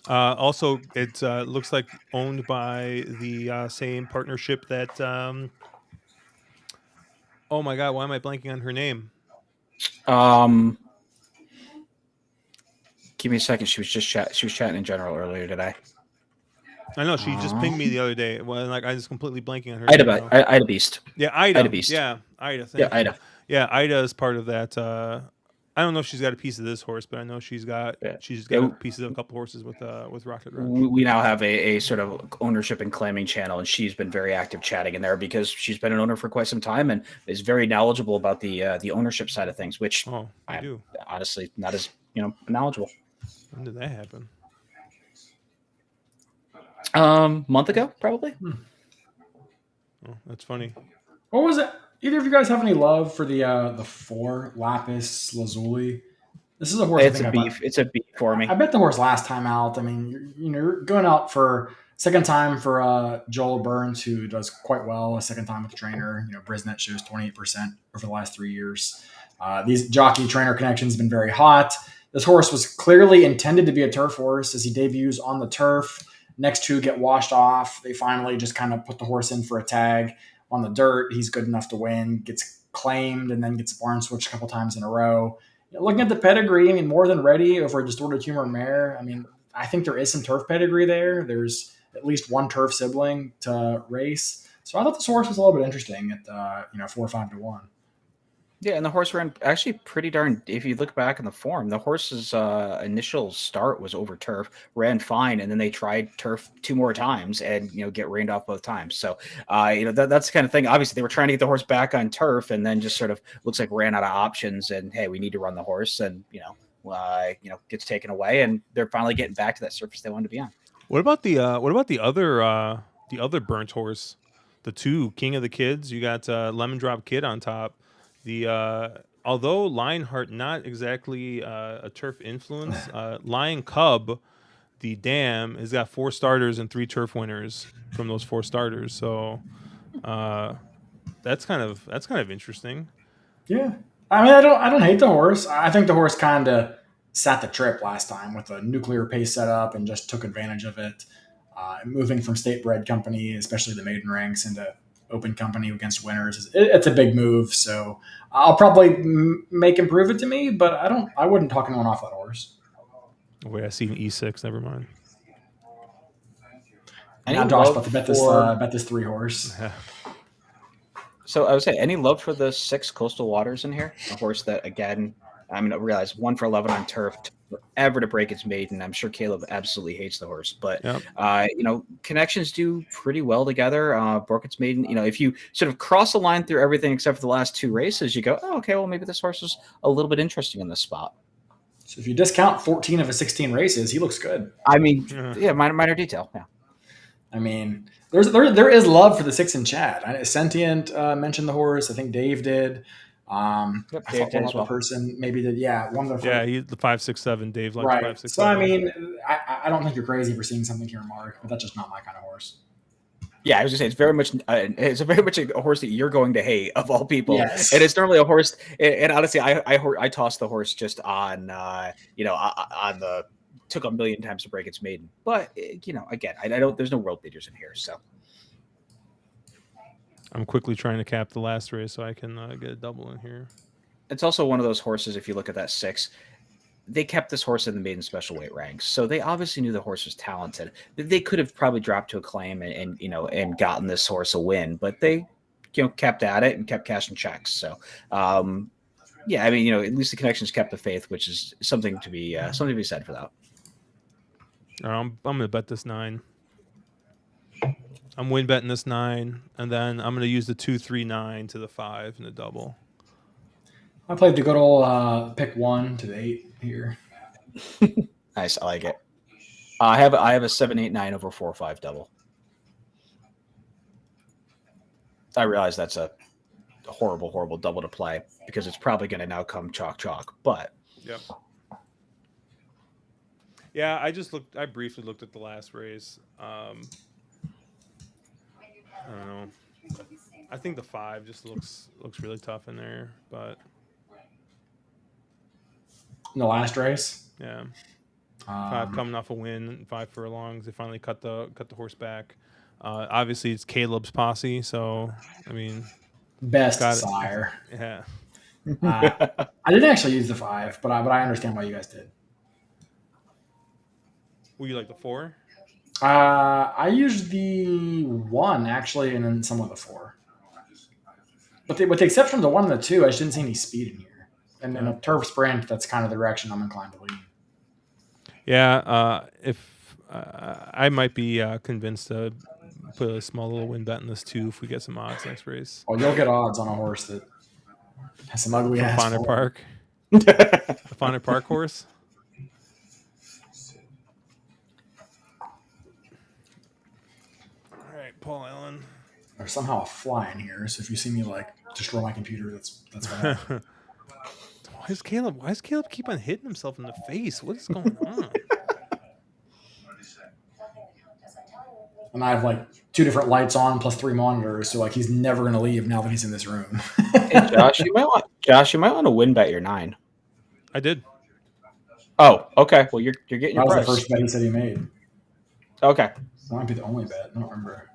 Also, it looks like owned by the same partnership that. Oh my God! Why am I blanking on her name? Give me a second. She was chatting in general earlier today. I know she just pinged me the other day. Well, like I was completely blanking on her. Ida Beast. Yeah, Ida. Ida Beast. Yeah, Ida. Ida. Yeah, Ida is part of that. I don't know if she's got a piece of this horse, but I know she's got pieces of a couple horses with Rocket Red. We now have a sort of ownership and claiming channel, and she's been very active chatting in there because she's been an owner for quite some time and is very knowledgeable about the ownership side of things, which I do honestly not as knowledgeable. When did that happen? Month ago, probably. Oh, that's funny. What was it? Either of you guys have any love for the 4 Lapis Lazuli? This is a horse. It's a beef. It's a beef for me. I bet the horse last time out. I mean, you're going out for second time for Joel Burns, who does quite well. A second time with the trainer. Brisnet shows 28% over the last 3 years. These jockey trainer connections have been very hot. This horse was clearly intended to be a turf horse as he debuts on the turf. Next 2 get washed off. They finally just kind of put the horse in for a tag on the dirt. He's good enough to win. Gets claimed and then gets barn switched a couple times in a row. Looking at the pedigree, I mean, more than ready over a distorted humor mare. I mean, I think there is some turf pedigree there. There's at least one turf sibling to race. So I thought this horse was a little bit interesting at 4 or 5 to 1. Yeah, and the horse ran actually pretty darn. If you look back in the form, the horse's initial start was over turf, ran fine, and then they tried turf 2 more times, and get rained off both times. So, that's the kind of thing. Obviously, they were trying to get the horse back on turf, and then just sort of looks like ran out of options. And hey, we need to run the horse, and gets taken away, and they're finally getting back to that surface they wanted to be on. What about the other burnt horse, the 2 King of the Kids? You got Lemon Drop Kid on top. The although Lionheart not exactly a turf influence, Lion Cub, the dam, has got 4 starters and 3 turf winners from those 4 starters. So that's kind of interesting. Yeah, I mean, I don't hate the horse. I think the horse kind of sat the trip last time with a nuclear pace setup and just took advantage of it. Moving from state bred company, especially the maiden ranks, into open company against winners, it's a big move. So I'll probably make him prove it to me, but I wouldn't talk anyone off that horse. Wait, I see an E6. Never mind. Now Josh about to bet this 3 horse. So I would say, any love for the 6 Coastal Waters in here? A horse that, again, I realize 1 for 11 on turf, forever to break its maiden. I'm sure Caleb absolutely hates the horse, but yep. Connections do pretty well together. Broke its maiden. If you sort of cross the line through everything except for the last 2 races, you go, oh, okay, well, maybe this horse is a little bit interesting in this spot. So if you discount 14 of his 16 races, he looks good. Minor detail. Yeah. I mean, there is love for the 6 in chat. Sentient mentioned the horse. I think Dave did. Yep, I thought one other person maybe did. Yeah, one of the he's the 5, 6, 7. Dave likes right. 5, 6, so 7. I mean, I don't think you're crazy for seeing something here, Mark, but that's just not my kind of horse. Yeah, I was gonna say it's very much a horse that you're going to hate of all people. Yes. And it's normally a horse. And honestly, I tossed the horse just on on the took a million times to break its maiden. But again, I don't. There's no world beaters in here, so. I'm quickly trying to cap the last race so I can get a double in here. It's also one of those horses, if you look at that 6, they kept this horse in the maiden special weight ranks. So they obviously knew the horse was talented. They could have probably dropped to a claim and gotten this horse a win, but they kept at it and kept cashing checks. So at least the Connections kept the faith, which is something to be said for that. I'm going to bet this 9. I'm win betting this 9, and then I'm going to use the 2, 3, 9 to the 5 and the double. I played the good old pick 1 to the 8 here. Nice, I like it. I have a 7, 8, 9 over 4, 5 double. I realize that's a horrible double to play because it's probably going to now come chalk, but yep. Yeah, I briefly looked at the last race. I don't know. I think the 5 just looks really tough in there, but in the last race, yeah, 5 coming off a win, 5 furlongs. They finally cut the horse back. Obviously, it's Caleb's posse, so I mean, best sire. Yeah. I didn't actually use the 5, but I understand why you guys did. Were you like the 4? I used the 1 actually, and then some of the 4. But with the exception of the 1 and the 2, I just didn't see any speed in here. And in a turf sprint, that's kind of the direction I'm inclined to lean. Yeah, if I might be convinced to put a small little win bet in this too if we get some odds next race. Oh, you'll get odds on a horse that has some ugly ass. Fawner Park. The Fawner Park horse. Paul Allen. There's somehow a fly in here, so if you see me like destroy my computer, that's what happened. Why does Caleb keep on hitting himself in the face? What is going on? And I have like 2 different lights on plus 3 monitors, so like he's never gonna leave now that he's in this room. Hey, Josh, you might want to win bet your 9. I did. Oh, okay. Well, you're getting That your was price. the first bet he said he made. Okay. That might be the only bet. I don't remember.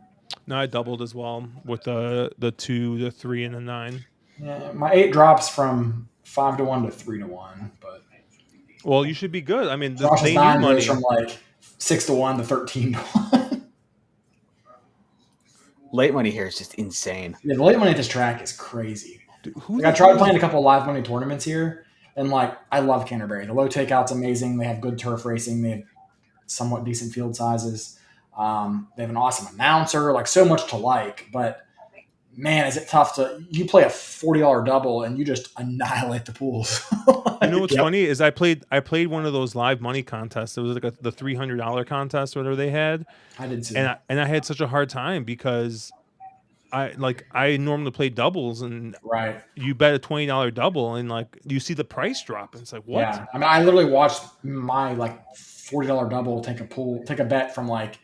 No, I doubled as well with the 2, the 3, and the 9. Yeah, my 8 drops from 5 to 1 to 3 to 1, but Well, you should be good. I mean, Josh's they knew 9 money. goes from like 6 to 1 to 13 to 1. Late money here is just insane. Yeah, the late money at this track is crazy. Dude, Like, I tried playing a couple of live money tournaments here, and like I love Canterbury. The low takeout's amazing. They have good turf racing. They have somewhat decent field sizes. They have an awesome announcer. Like so much to like, but man, is it tough to you play a $40 double and you just annihilate the pools. You know what's funny is I played one of those live money contests. It was like the $300 contest, whatever they had, I did too. and I had such a hard time because I normally play doubles, and Right. you bet a $20 double, and like you see the price drop, and it's like what? Yeah. I mean, I literally watched my like $40 double take a bet from like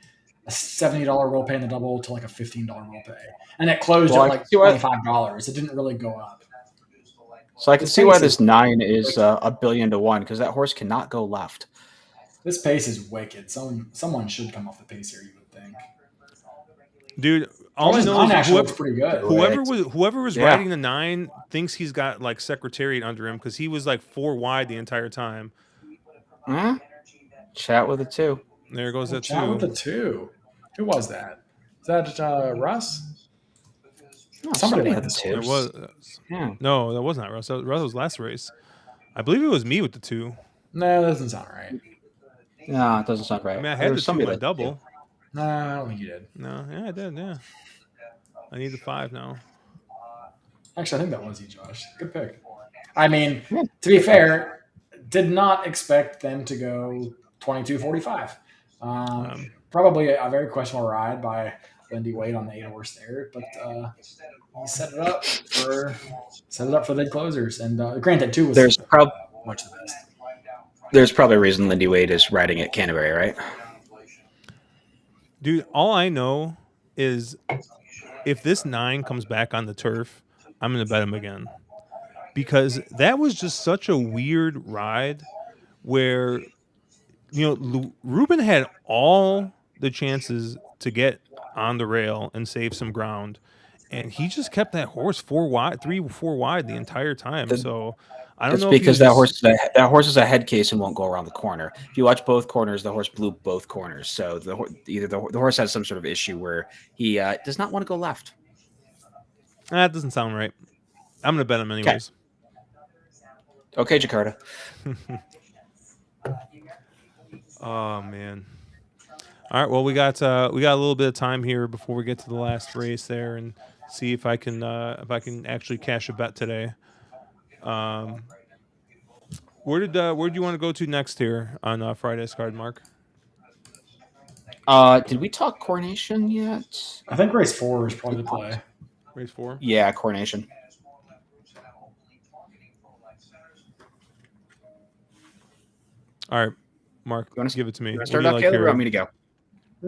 a $70 roll pay in the double to like a $15 roll pay, and it closed Well, at I like can see why- $25. It didn't really go up. So I can This see why pace this is- 9 is $1 billion to 1 because that horse cannot go left. This pace is wicked. Someone should come off the pace here. You would think. Dude, all I Josh's know 9 is actually looks pretty good. whoever was Yeah. riding the 9 thinks he's got like secretariat under him because he was like 4 wide the entire time. Hmm? Chat with a 2. There goes that Chat with 2. the 2. Who was that? Is that Russ? No, Somebody had had the the 2. It was Yeah. no, that was not Russ. Russ was last race. I believe it was me with the 2. No, that doesn't sound right. No, it doesn't sound right. I mean, I There had was the 2 in somebody my that- double. No, I don't think you did. No, yeah, I did. Yeah, I need the 5 now. Actually, I think that was you, Josh. Good pick. I mean, to be fair, did not expect them to go 22:45. Probably a very questionable ride by Lindy Wade on the 8-horse there, but he set it up for the closers. And granted, 2 was There's much the best. There's probably a reason Lindy Wade is riding at Canterbury, right? Dude, all I know is if this 9 comes back on the turf, I'm going to bet him again. Because that was just such a weird ride where, Ruben had all the chances to get on the rail and save some ground. And he just kept that horse 4 wide, 3-4 wide the entire time. So I don't It's know if because that horse is a head case and won't go around the corner. If you watch both corners, the horse blew both corners. So the horse has some sort of issue where he does not want to go left. That doesn't sound right. I'm going to bet him anyways. Okay, Jakarta. Oh man. All right. Well, we got a little bit of time here before we get to the last race there, and see if I can actually cash a bet today. Where did you want to go to next here on Friday's card, Mark? Did we talk Coronation yet? I think race 4 is probably the play. Race 4. Yeah, Coronation. All right, Mark. You wanna give it to me. What do Start you off, like Caleb, here? or want me to go?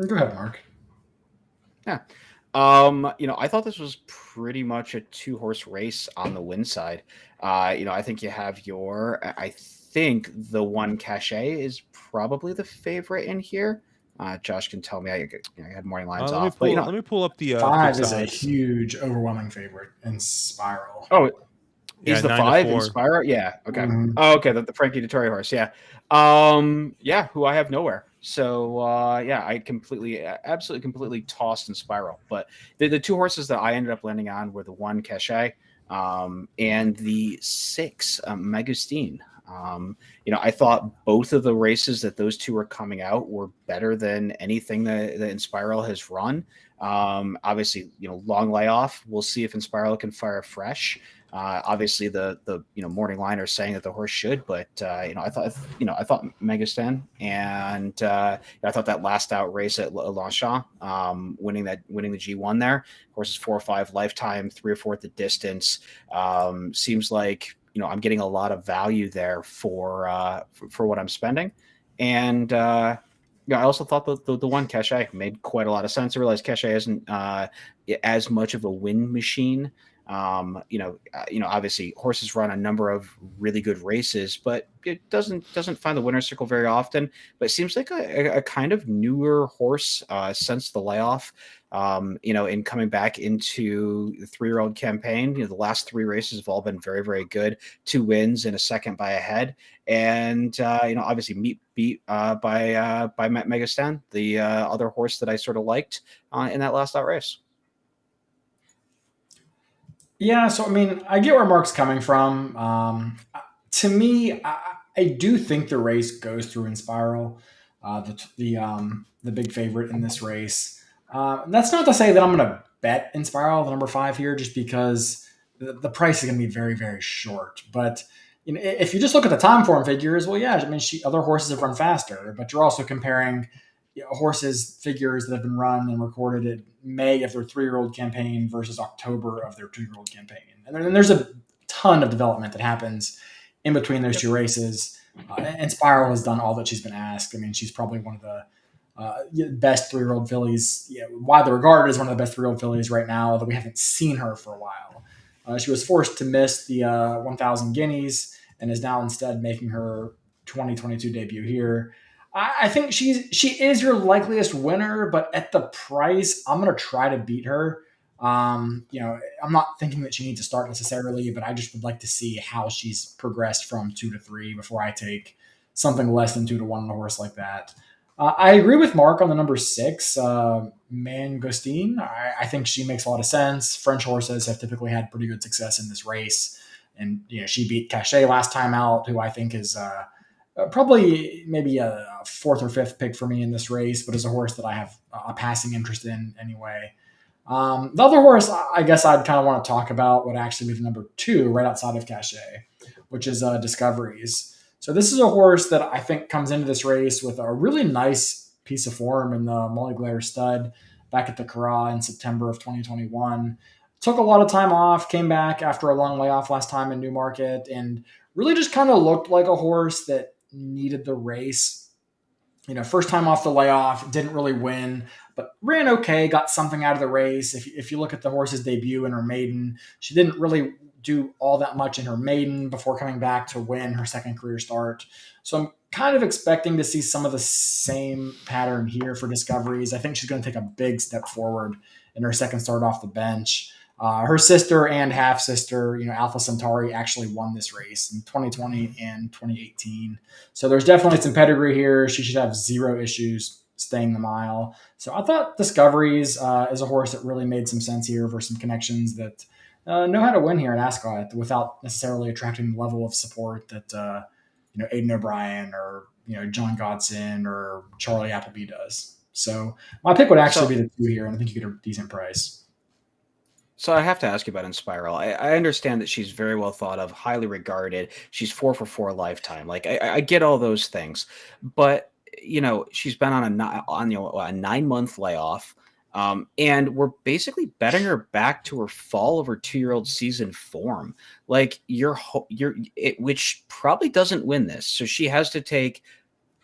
Go ahead, Mark. Yeah. I thought this was pretty much a 2-horse race on the win side. I think you have I think the 1 Cachet is probably the favorite in here. Josh can tell me I had morning lines off. Let me pull up the 5 fixed is a odds. huge, overwhelming favorite in Spiral. Oh, Yeah, is the 9 to 5 in 4. Spyro? Yeah. Okay. Mhm. Oh, okay. The Frankie Dettori horse. Yeah. Who I have nowhere. So I absolutely completely tossed in Spiral. But the 2 horses that I ended up landing on were the 1 Cachet and the 6 Magustine. I thought both of the races that those 2 were coming out were better than anything that Inspiral has run. Obviously, long layoff. We'll see if Inspiral can fire fresh. Obviously, the morning liner saying that the horse should, but I thought Megastan, and I thought that last out race at Longchamp, winning the G1 there, horse is 4 or 5 lifetime, 3 or 4 at the distance. Seems like I'm getting a lot of value there for what I'm spending, and I also thought the one Cachet made quite a lot of sense. I realized Cachet isn't as much of a win machine. Obviously horses run a number of really good races, but it doesn't find the winner's circle very often. But it seems like a kind of newer horse since the layoff. In coming back into the 3-year-old campaign, the last 3 races have all been very, very good. 2 wins and a second by a head, and obviously beat by Megastan, the other horse that I sort of liked in that last out race. Yeah, so I mean, I get where Mark's coming from. To me, I do think the race goes through in Spiral, the big favorite in this race. That's not to say that I'm going to bet in Spiral, the number 5 here, just because the price is going to be very, very short. But if you just look at the time form figures, well, yeah, I mean, other horses have run faster, but you're also comparing horses figures that have been run and recorded in May of their 3-year-old campaign versus October of their 2-year-old campaign. And then there's a ton of development that happens in between those 2 races. And Spiral has done all that she's been asked. I mean, she's probably one of the best 3-year-old fillies, widely regarded as one of the best 3-year-old fillies right now, although we haven't seen her for a while. She was forced to miss the 1,000 guineas and is now instead making her 2022 debut here. I think she is your likeliest winner, but at the price, I'm going to try to beat her. I'm not thinking that she needs to start necessarily, but I just would like to see how she's progressed from 2 to 3 before I take something less than 2 to 1 on a horse like that. I agree with Mark on the number 6, Mangosteen. I think she makes a lot of sense. French horses have typically had pretty good success in this race, and she beat Cachet last time out, who I think is probably maybe a 4th or 5th pick for me in this race, but is a horse that I have a passing interest in anyway. The other horse I guess I'd kind of want to talk about would actually be the number 2 right outside of Cachet, which is Discoveries. So this is a horse that I think comes into this race with a really nice piece of form in the Molly Glare stud back at the Curragh in September of 2021. Took a lot of time off, came back after a long layoff last time in Newmarket, and really just kind of looked like a horse that needed the race. First time off the layoff, didn't really win, but ran okay, got something out of the race. If you look at the horse's debut in her maiden, she didn't really do all that much in her maiden before coming back to win her second career start. So I'm kind of expecting to see some of the same pattern here for Discoveries. I think she's going to take a big step forward in her second start off the bench. Her sister and half sister, Alpha Centauri, actually won this race in 2020 and 2018. So there's definitely some pedigree here. She should have 0 issues staying the mile. So I thought Discoveries is a horse that really made some sense here for some connections that know how to win here at Ascot without necessarily attracting the level of support that Aidan O'Brien or John Godson or Charlie Appleby does. So my pick would actually be the 2 here, and I think you get a decent price. So I have to ask you about Inspiral. I understand that she's very well thought of, highly regarded. She's 4 for 4 lifetime. Like I get all those things, but she's been on a 9-month layoff, and we're basically betting her back to her fall of her 2-year-old season form. Like which probably doesn't win this. So she has to take.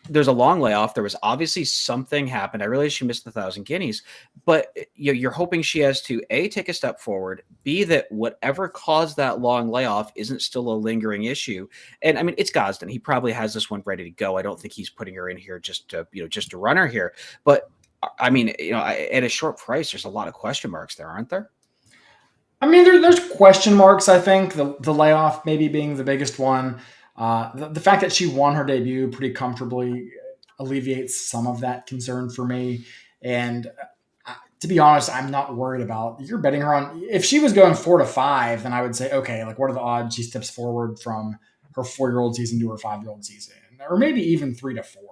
There's a long layoff. There was obviously something happened. I realize she missed the 1,000 guineas, but you're hoping she has to A, take a step forward, B, that whatever caused that long layoff isn't still a lingering issue. And I mean, it's Gosden. He probably has this one ready to go. I don't think he's putting her in here just to run her here. But I mean, at a short price, there's a lot of question marks there, aren't there? I mean, there's question marks. I think the layoff maybe being the biggest one. The fact that she won her debut pretty comfortably alleviates some of that concern for me. And to be honest, I'm not worried about you're betting her on. If she was going 4 to 5, then I would say, okay, like what are the odds she steps forward from her 4-year-old season to her 5-year-old season, or maybe even 3 to 4.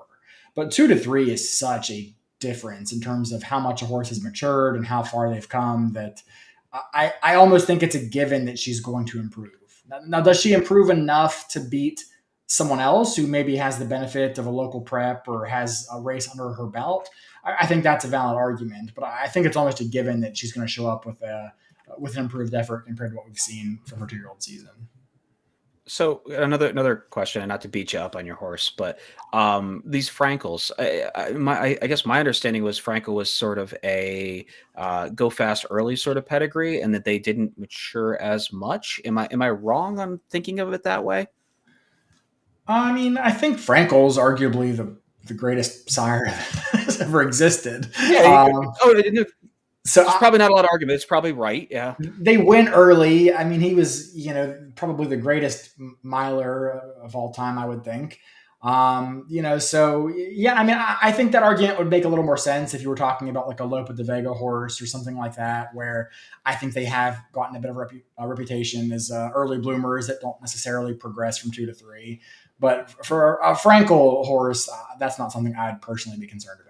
But 2 to 3 is such a difference in terms of how much a horse has matured and how far they've come that I almost think it's a given that she's going to improve. Now, does she improve enough to beat someone else who maybe has the benefit of a local prep or has a race under her belt? I think that's a valid argument, but I think it's almost a given that she's going to show up with an improved effort compared to what we've seen from her 2-year-old season. So another question, and not to beat you up on your horse, but these Frankels. I guess my understanding was Frankel was sort of a go fast early sort of pedigree, and that they didn't mature as much. Am I wrong on thinking of it that way? I mean, I think Frankel's arguably the greatest sire that has ever existed. Yeah. Oh, I didn't. So There's probably not a lot of argument. It's probably right. Yeah. they went early. I mean, he was, probably the greatest miler of all time, I would think. So yeah, I mean, I think that argument would make a little more sense if you were talking about like a Lope de Vega horse or something like that, where I think they have gotten a bit of a reputation as early bloomers that don't necessarily progress from 2 to 3. But for a Frankel horse, that's not something I'd personally be concerned about.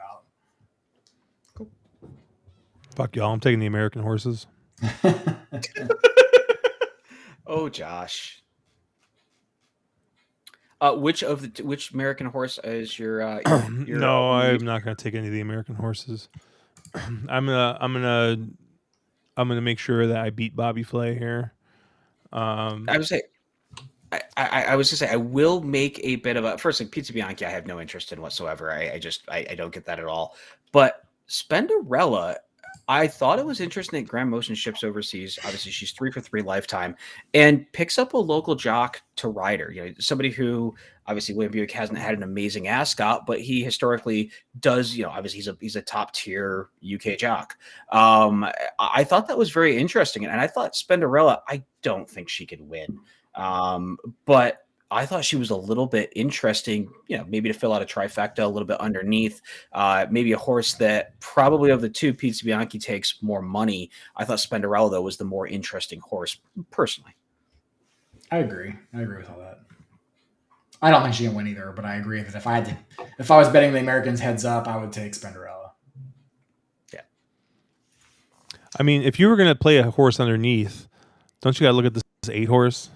Fuck y'all. I'm taking the American horses. Oh, Josh. Which American horse is your No, I'm not going to take any of the American horses. I'm gonna make sure that I beat Bobby Flay here. I would say, I was gonna say I will make a bit of a first like Pizza Bianchi. I have no interest in whatsoever. I don't get that at all. But Spenderella, I thought it was interesting that Grand Motion ships overseas. Obviously, she's 3 for 3 lifetime, and picks up a local jock to ride her. Somebody who obviously William Buick hasn't had an amazing Ascot, but he historically does. Obviously he's a top tier UK jock. I thought that was very interesting, and I thought Spenderella. I don't think she could win, but I thought she was a little bit interesting, maybe to fill out a trifecta a little bit underneath. Maybe a horse that probably of the two, Pizza Bianchi takes more money. I thought Spenderella, though, was the more interesting horse, personally. I agree with all that. I don't think she can win either, but I agree that if I was betting the Americans heads up, I would take Spenderella. Yeah. I mean, if you were going to play a horse underneath, don't you got to look at this 8 horse?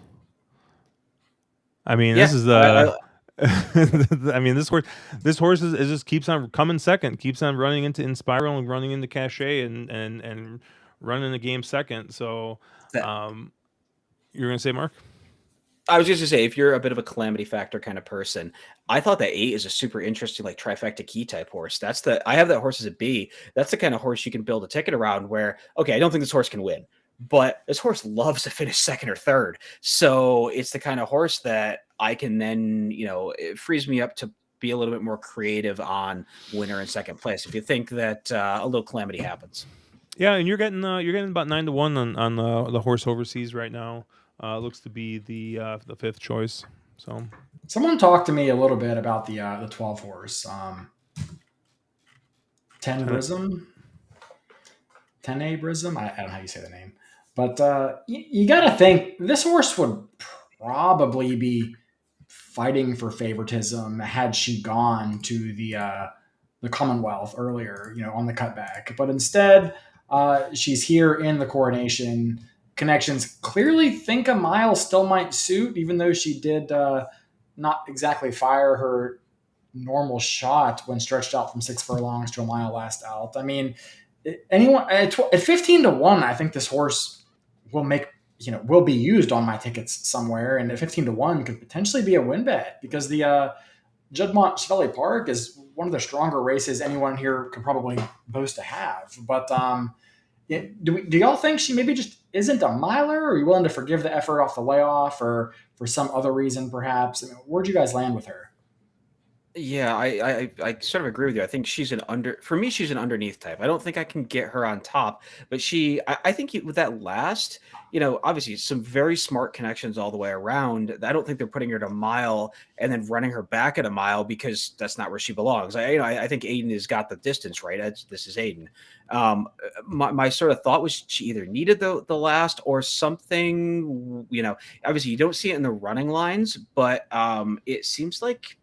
I mean, this is the. I mean, this horse is just keeps on coming second, keeps on running into Inspiral and running into Cachet and running the game second. So, you're gonna say, Mark? I was just gonna say, if you're a bit of a calamity factor kind of person, I thought that 8 is a super interesting, like trifecta key type horse. I have that horse as a B. That's the kind of horse you can build a ticket around where, okay, I don't think this horse can win, but this horse loves to finish second or third. So it's the kind of horse that I can then, it frees me up to be a little bit more creative on winner and second place. If you think that a little calamity happens. Yeah, and you're getting about 9 to 1 on the horse overseas right now. Looks to be the 5th choice. So someone talked to me a little bit about the 12 horse, 10 Brism, 10A Brism. I don't know how you say the name, but you got to think this horse would probably be fighting for favoritism had she gone to the Commonwealth earlier, on the cutback. But instead, she's here in the Coronation. Connections clearly think a mile still might suit, even though she did not exactly fire her normal shot when stretched out from 6 furlongs to a mile last out. I mean, anyone at 15 to 1, I think this horse will be used on my tickets somewhere, and at 15 to 1 could potentially be a win bet because the Juddmonte Chevalier Park is one of the stronger races anyone here could probably boast to have. But do y'all think she maybe just isn't a miler, or are you willing to forgive the effort off the layoff, or for some other reason perhaps? I mean, where'd you guys land with her? Yeah, I sort of agree with you. I think she's for me, she's an underneath type. I don't think I can get her on top, but I think with that last, obviously some very smart connections all the way around. I don't think they're putting her at a mile and then running her back at a mile because that's not where she belongs. I think Aiden has got the distance right. This is Aiden. My sort of thought was she either needed the last or something, obviously you don't see it in the running lines, but it seems like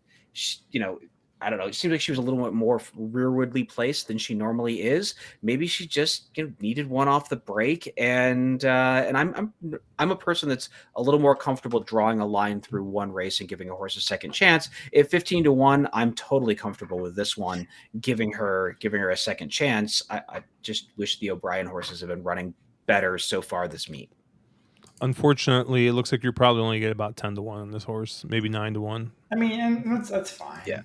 I don't know. It seemed like she was a little bit more rearwardly placed than she normally is. Maybe she just needed one off the break, and I'm a person that's a little more comfortable drawing a line through one race and giving a horse a second chance. If 15-1, I'm totally comfortable with this one, giving her a second chance. I just wish the O'Brien horses have been running better so far this meet. Unfortunately, it looks like you're probably only get about 10-1 on this horse, maybe 9-1. I mean, and that's fine. Yeah.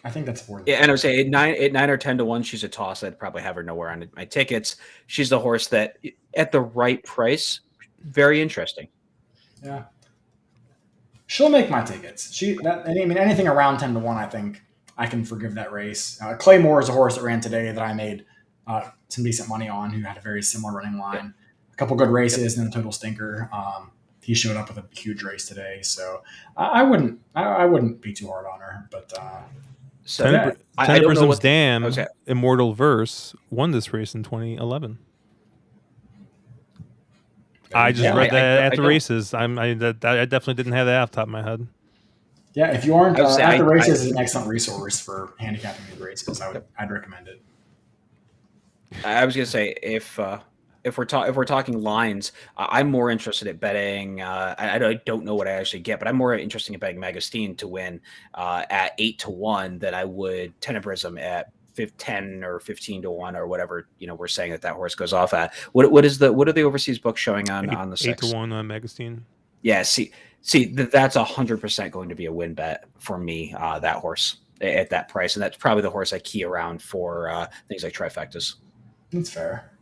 I think that's worth it. Yeah, and I would say at 9 or 10-1, she's a toss. I'd probably have her nowhere on my tickets. She's the horse that, at the right price, very interesting. Yeah, she'll make my tickets. Anything around 10-1, I think I can forgive that race. Claymore is a horse that ran today that I made some decent money on, who had a very similar running line. Yep. A couple good races and then a total stinker. He showed up with a huge race today, so I wouldn't be too hard on her, but. Tenebrism's Dam, Immortal Verse, won this race in 2011. I just read that at the races. I definitely didn't have that off the top of my head. Yeah, if you aren't at the races, is an excellent resource for handicapping the races. I'd recommend it. I was gonna say if we're talking lines, I'm more interested at betting. I don't know what I actually get, but I'm more interested in betting Magostine to win at 8-1 than I would Tenebrism at 10 or 15-1 or whatever we're saying that horse goes off at. What are the overseas books showing on the 6? 8-1 on Magostine. Yeah, see that's 100% going to be a win bet for me. That horse at that price, and that's probably the horse I key around for things like trifectas. That's fair.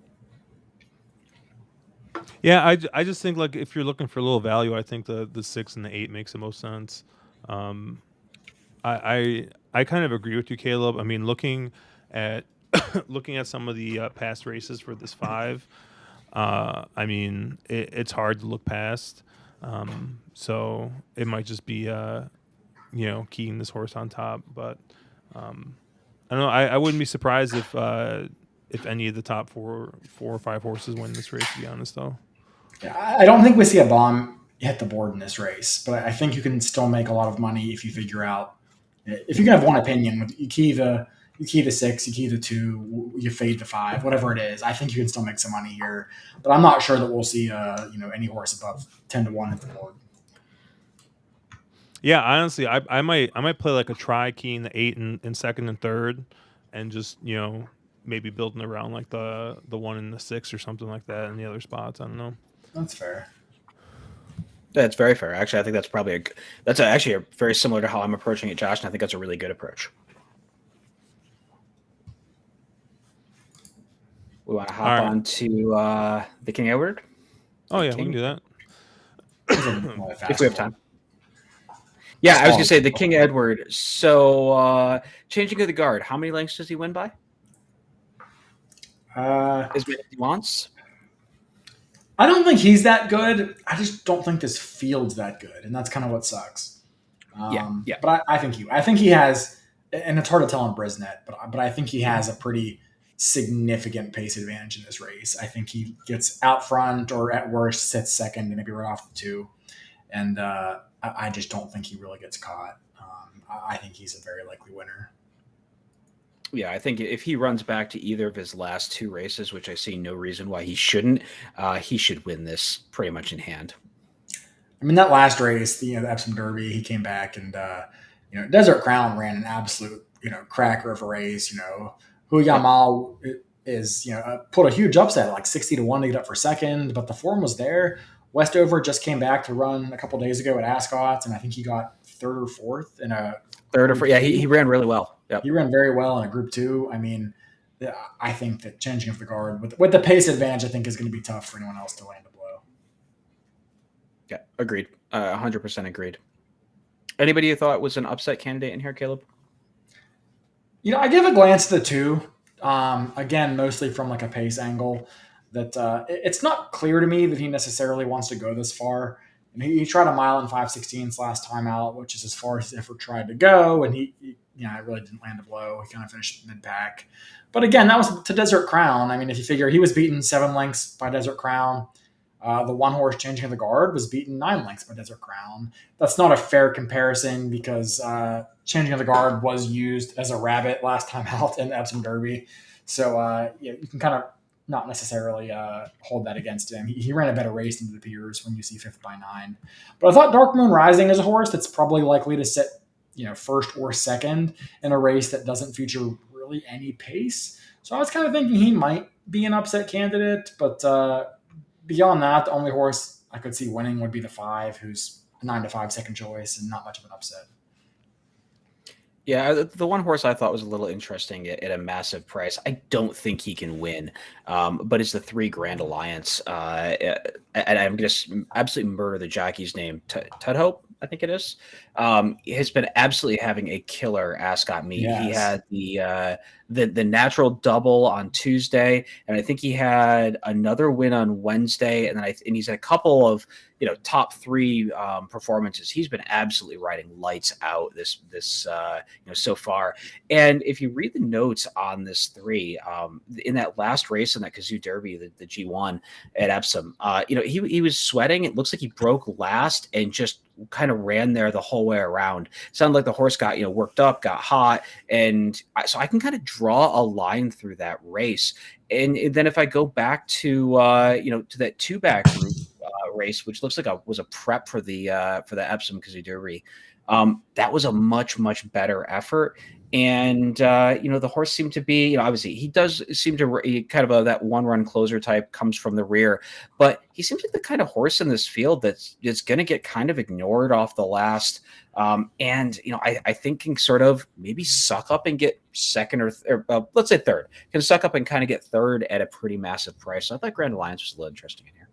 Yeah, I just think like if you're looking for a little value, I think the 6 and the 8 makes the most sense. I kind of agree with you, Caleb. I mean, looking at some of the past races for this 5, I mean, it's hard to look past. So it might just be keying this horse on top. But I don't know. I wouldn't be surprised if any of the top 4 or 5 horses win this race, to be honest, though. I don't think we see a bomb hit the board in this race, but I think you can still make a lot of money if you figure out, if you can have one opinion, you key the 6, you key the 2, you fade the 5, whatever it is. I think you can still make some money here, but I'm not sure that we'll see any horse above 10-1 hit the board. Yeah, honestly, I might play like a try keying the 8 in second and third, and just maybe building around like the 1 and the 6 or something like that in the other spots. I don't know. That's fair. That's very fair. Actually, I think that's probably actually very similar to how I'm approaching it, Josh, and I think that's a really good approach. We want to hop on to the King Edward? Oh, yeah, we can do that. If we have time. Yeah, I was going to say the King Edward. So, changing of the guard, how many lengths does he win by? As many as he wants? I don't think he's that good. I just don't think this field's that good, and that's kind of what sucks. Yeah. But I think he has, and it's hard to tell on Brisnet, but I think he has a pretty significant pace advantage in this race. I think he gets out front, or at worst sits second and maybe right off the 2, and I just don't think he really gets caught. I think he's a very likely winner. Yeah, I think if he runs back to either of his last 2 races, which I see no reason why he shouldn't, he should win this pretty much in hand. I mean, that last race, the Epsom Derby, he came back and Desert Crown ran an absolute cracker of a race. Hu Yamal is put a huge upset, like 60-1 to get up for second, but the form was there. Westover just came back to run a couple days ago at Ascot, and I think he got 3rd or 4th in a third or fourth. Yeah, he ran really well. Yep. He ran very well in a Group 2. I mean, I think that changing of the guard with the pace advantage, I think is going to be tough for anyone else to land a blow. Yeah, agreed. 100% agreed. Anybody you thought was an upset candidate in here, Caleb? I give a glance to the 2. Again, mostly from like a pace angle. That it's not clear to me that he necessarily wants to go this far. And he tried a mile and 5/16 last time out, which is as far as he ever tried to go. And he really didn't land a blow. He kind of finished mid-pack. But again, that was to Desert Crown. I mean, if you figure he was beaten 7 lengths by Desert Crown, The one horse changing of the guard was beaten 9 lengths by Desert Crown. That's not a fair comparison because changing of the guard was used as a rabbit last time out in the Epsom Derby. So you can kind of not necessarily hold that against him. He ran a better race than the peers when you see fifth by 9. But I thought Dark Moon Rising is a horse that's probably likely to sit, first or second in a race that doesn't feature really any pace. So I was kind of thinking he might be an upset candidate, but beyond that, the only horse I could see winning would be the 5, who's a 9-5 second choice and not much of an upset. Yeah, the one horse I thought was a little interesting at a massive price. I don't think he can win, but it's the 3 Grand Alliance. And I'm going to absolutely murder the jockey's name, Tudhope, I think it is. He has been absolutely having a killer Ascot meet. Yes. He had the natural double on Tuesday, and I think he had another win on Wednesday, and he's had a couple of top 3 performances. He's been absolutely riding lights out this so far. And if you read the notes on this 3, in that last race in that Kazoo Derby, the G1 at Epsom, he was sweating. It looks like he broke last and just kind of ran there the whole way around. Sounded like the horse got worked up, got hot, and so I can kind of draw a line through that race. And then if I go back to to that 2-back group race, which looks like was a prep for the Epsom Kazoo Derby, that was a much better effort. And the horse seemed to be, obviously he does seem to kind of that one-run closer type, comes from the rear, but he seems like the kind of horse in this field that's going to get kind of ignored off the last. And I think can sort of maybe suck up and get second or let's say third, can suck up and kind of get third at a pretty massive price. So I thought Grand Alliance was a little interesting in here.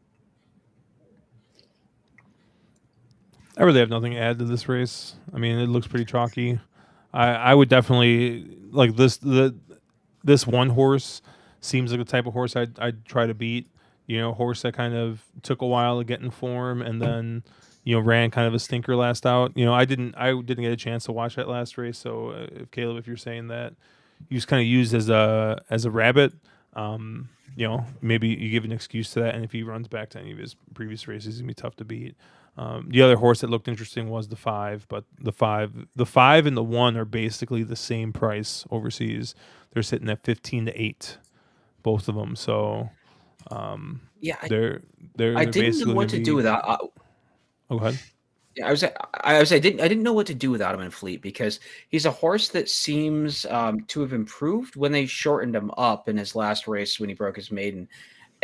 I really have nothing to add to this race. I mean, it looks pretty chalky. I would definitely like this one horse seems like the type of horse I'd try to beat. Horse that kind of took a while to get in form and then ran kind of a stinker last out. I didn't get a chance to watch that last race. So if Caleb, if you're saying that he was kind of used as a rabbit, maybe you give an excuse to that. And if he runs back to any of his previous races, it's gonna be tough to beat. The other horse that looked interesting was the 5, but the 5 and the 1 are basically the same price overseas. They're sitting at 15-8, both of them. So, they're I didn't know what to do without. Oh, go ahead. Yeah, I didn't know what to do without him in Fleet because he's a horse that seems to have improved when they shortened him up in his last race when he broke his maiden.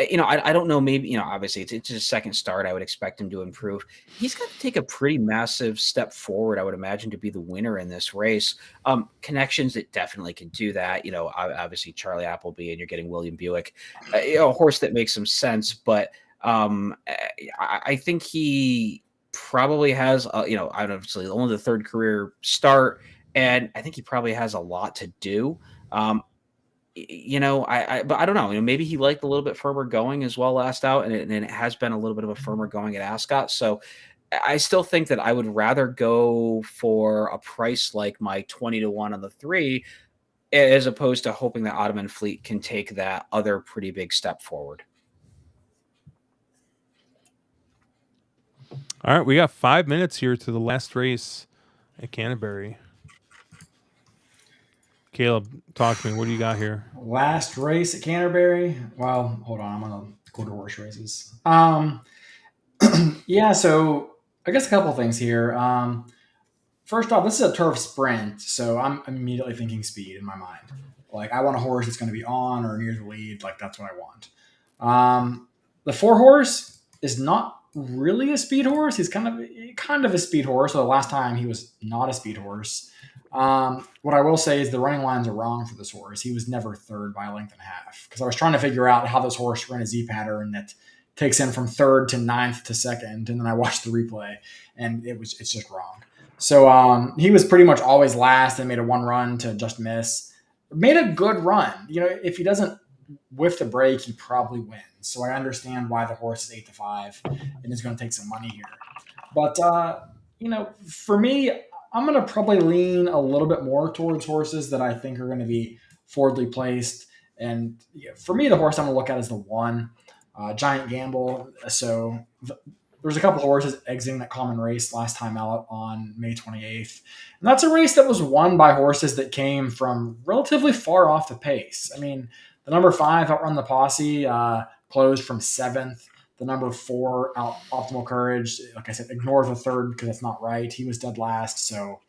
I don't know. Maybe obviously it's his second start. I would expect him to improve. He's got to take a pretty massive step forward, I would imagine, to be the winner in this race. Connections that definitely can do that. Obviously Charlie Appleby, and you're getting William Buick, a horse that makes some sense. But I think he probably has, obviously only the 3rd career start, and I think he probably has a lot to do. But I don't know. Maybe he liked a little bit firmer going as well last out, and it has been a little bit of a firmer going at Ascot. So I still think that I would rather go for a price like my 20-1 on the 3, as opposed to hoping that Ottoman Fleet can take that other pretty big step forward. All right, we got 5 minutes here to the last race at Canterbury. Caleb, talk to me. What do you got here? Last race at Canterbury. Well, hold on. I'm going to go to horse races. Yeah, so I guess a couple things here. First off, this is a turf sprint, so I'm immediately thinking speed in my mind. Like, I want a horse that's going to be on or near the lead. Like, that's what I want. The 4 horse is not really a speed horse. He's kind of a speed horse. So the last time he was not a speed horse. What I will say is the running lines are wrong for this horse. He was never third by a length and a half because I was trying to figure out how this horse ran a Z pattern that takes him from 3rd to 9th to 2nd, and then I watched the replay and it's just wrong. So he was pretty much always last and made a 1 run to just miss. Made a good run. If he doesn't whiff the break, he probably wins. So I understand why the horse is 8-5 and is going to take some money here. But for me, I'm going to probably lean a little bit more towards horses that I think are going to be forwardly placed. And for me, the horse I'm going to look at is the 1. Giant Gamble. So there's a couple horses exiting that common race last time out on May 28th. And that's a race that was won by horses that came from relatively far off the pace. I mean, the number 5, Outrun the Posse, closed from 7th. The number 4, Optimal Courage, like I said, ignore the 3rd because that's not right. He was dead last. So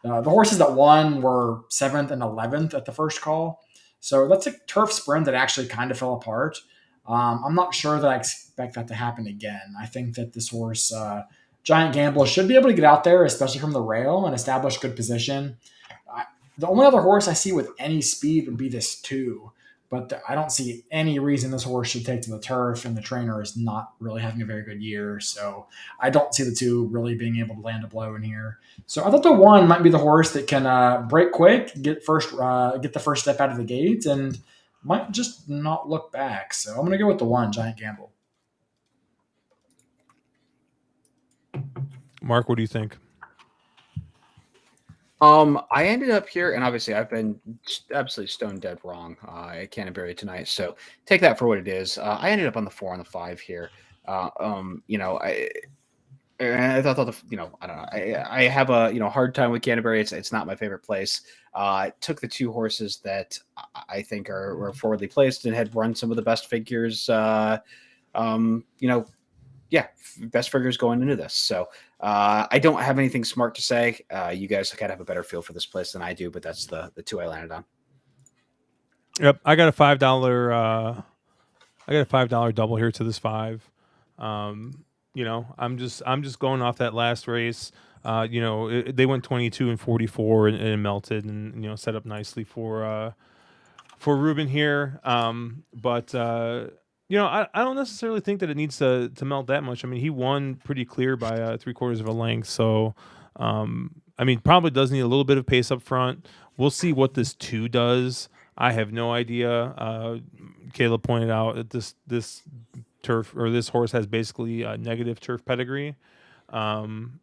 the horses that won were 7th and 11th at the first call. So that's a turf sprint that actually kind of fell apart. I'm not sure that I expect that to happen again. I think that this horse, Giant Gamble, should be able to get out there, especially from the rail, and establish good position. The only other horse I see with any speed would be this 2, but I don't see any reason this horse should take to the turf, and the trainer is not really having a very good year. So I don't see the 2 really being able to land a blow in here. So I thought the 1 might be the horse that can break quick, get the first step out of the gate, and might just not look back. So I'm going to go with the 1, Giant Gamble. Mark, what do you think? I ended up here, and obviously I've been absolutely stone dead wrong at Cantebury tonight. So take that for what it is. I ended up on the 4 and the 5 here. I thought I don't know. I have a hard time with Canterbury. It's not my favorite place. Took the 2 horses that I think were forwardly placed and had run some of the best figures. Best figures going into this. So I don't have anything smart to say. You guys kind of have a better feel for this place than I do, but that's the 2 I landed on. Yep, I got a $5. I got a $5 double here to this 5. I'm just going off that last race. They went 22 and 44 and melted and set up nicely for Ruben here. I don't necessarily think that it needs to melt that much. I mean, he won pretty clear by 3/4 of a length. So, probably does need a little bit of pace up front. We'll see what this 2 does. I have no idea. Caleb pointed out that this turf or this horse has basically a negative turf pedigree. I don't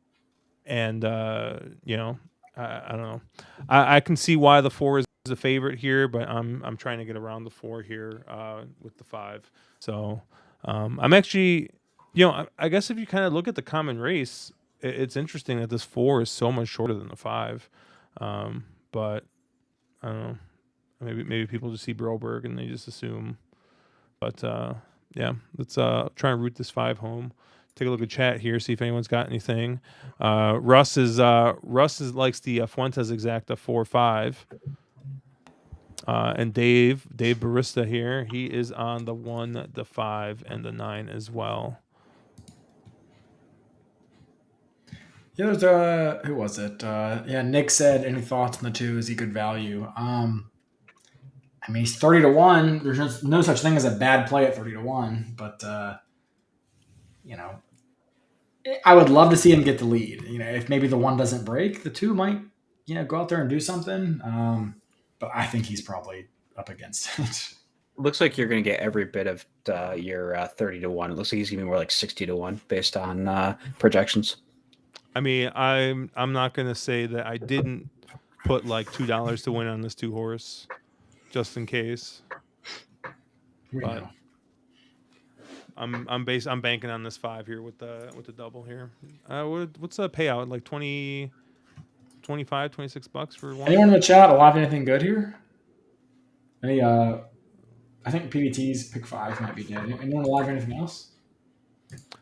know. I can see why the 4 is a favorite here, but I'm trying to get around the 4 here with the 5. So I'm actually, I guess if you kind of look at the common race, it's interesting that this 4 is so much shorter than the 5. But I don't know. Maybe people just see Broberg and they just assume. But let's try and root this 5 home. Take a look at chat here, see if anyone's got anything. Russ likes the Fuentes Exacta 4-5. And Dave Barista here, he is on the 1, the 5, and the 9 as well. Yeah, there's who was it? Nick said, any thoughts on the 2? Is he good value? He's 30-1. There's no such thing as a bad play at 30-1, but I would love to see him get the lead. If maybe the 1 doesn't break, the 2 might, go out there and do something. But I think he's probably up against it. Looks like you're going to get every bit of your 30-1. It looks like he's going to be more like 60-1 based on projections. I'm not going to say that I didn't put like $2 to win on this 2 horse, just in case. But I'm banking on this 5 here with the double here. What's the payout? Like 20, 25, $26 for 1? Anyone in the chat alive anything good here? Any I think PBT's pick 5 might be dead. Anyone alive anything else?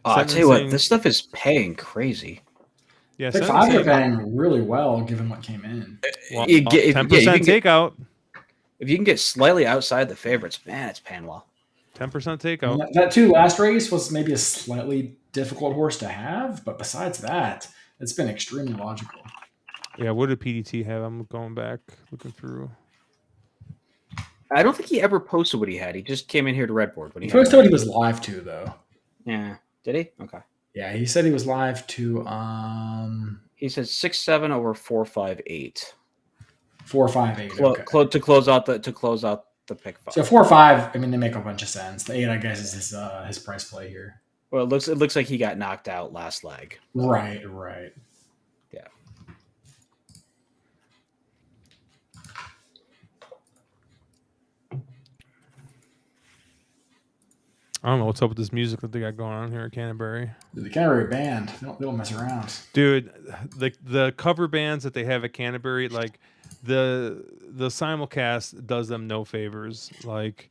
I'll tell you what, this stuff is paying crazy. Yeah, pick 5 are paying really well given what came in. Well, 10% takeout. If you can get slightly outside the favorites, man, it's paying well. 10% takeout. That 2 last race was maybe a slightly difficult horse to have, but besides that, it's been extremely logical. Yeah, what did PDT have? I'm going back, looking through. I don't think he ever posted what he had. He just came in here to Redboard. He posted what he was live to, though. Yeah. Did he? Okay. Yeah, he said he was live to He said 6-7 over 4-5-8. 4-5-8. Okay. To close out the pick 5. So 4-5, they make a bunch of sense. The 8, I guess, is his price play here. Well, it looks like he got knocked out last leg. Right. Yeah. I don't know what's up with this music that they got going on here at Canterbury. The Canterbury band, they don't mess around. Dude, the cover bands that they have at Canterbury, like the simulcast does them no favors. Like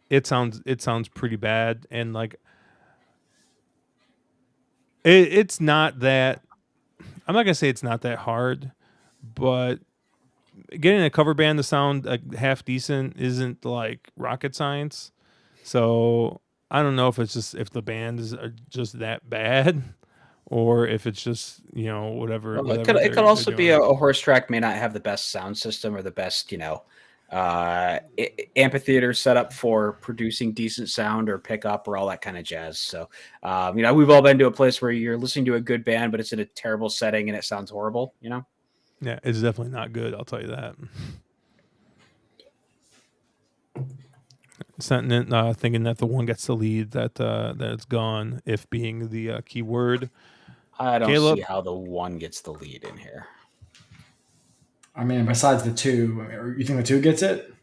it sounds pretty bad, and like it's not that. I'm not gonna say it's not that hard, but getting a cover band to sound like half decent isn't like rocket science. So I don't know if it's just if the band is just that bad, or if it's just whatever. Well, whatever it they're could also be doing. a horse track may not have the best sound system or the best, amphitheater set up for producing decent sound or pickup or all that kind of jazz. So, we've all been to a place where you're listening to a good band, but it's in a terrible setting and it sounds horrible, Yeah, it's definitely not good. I'll tell you that. Sentiment, thinking that the one gets the lead, that it's gone. If being the key word. I don't Caleb? see how the one gets the lead in here. I mean, besides the 2, you think the 2 gets it?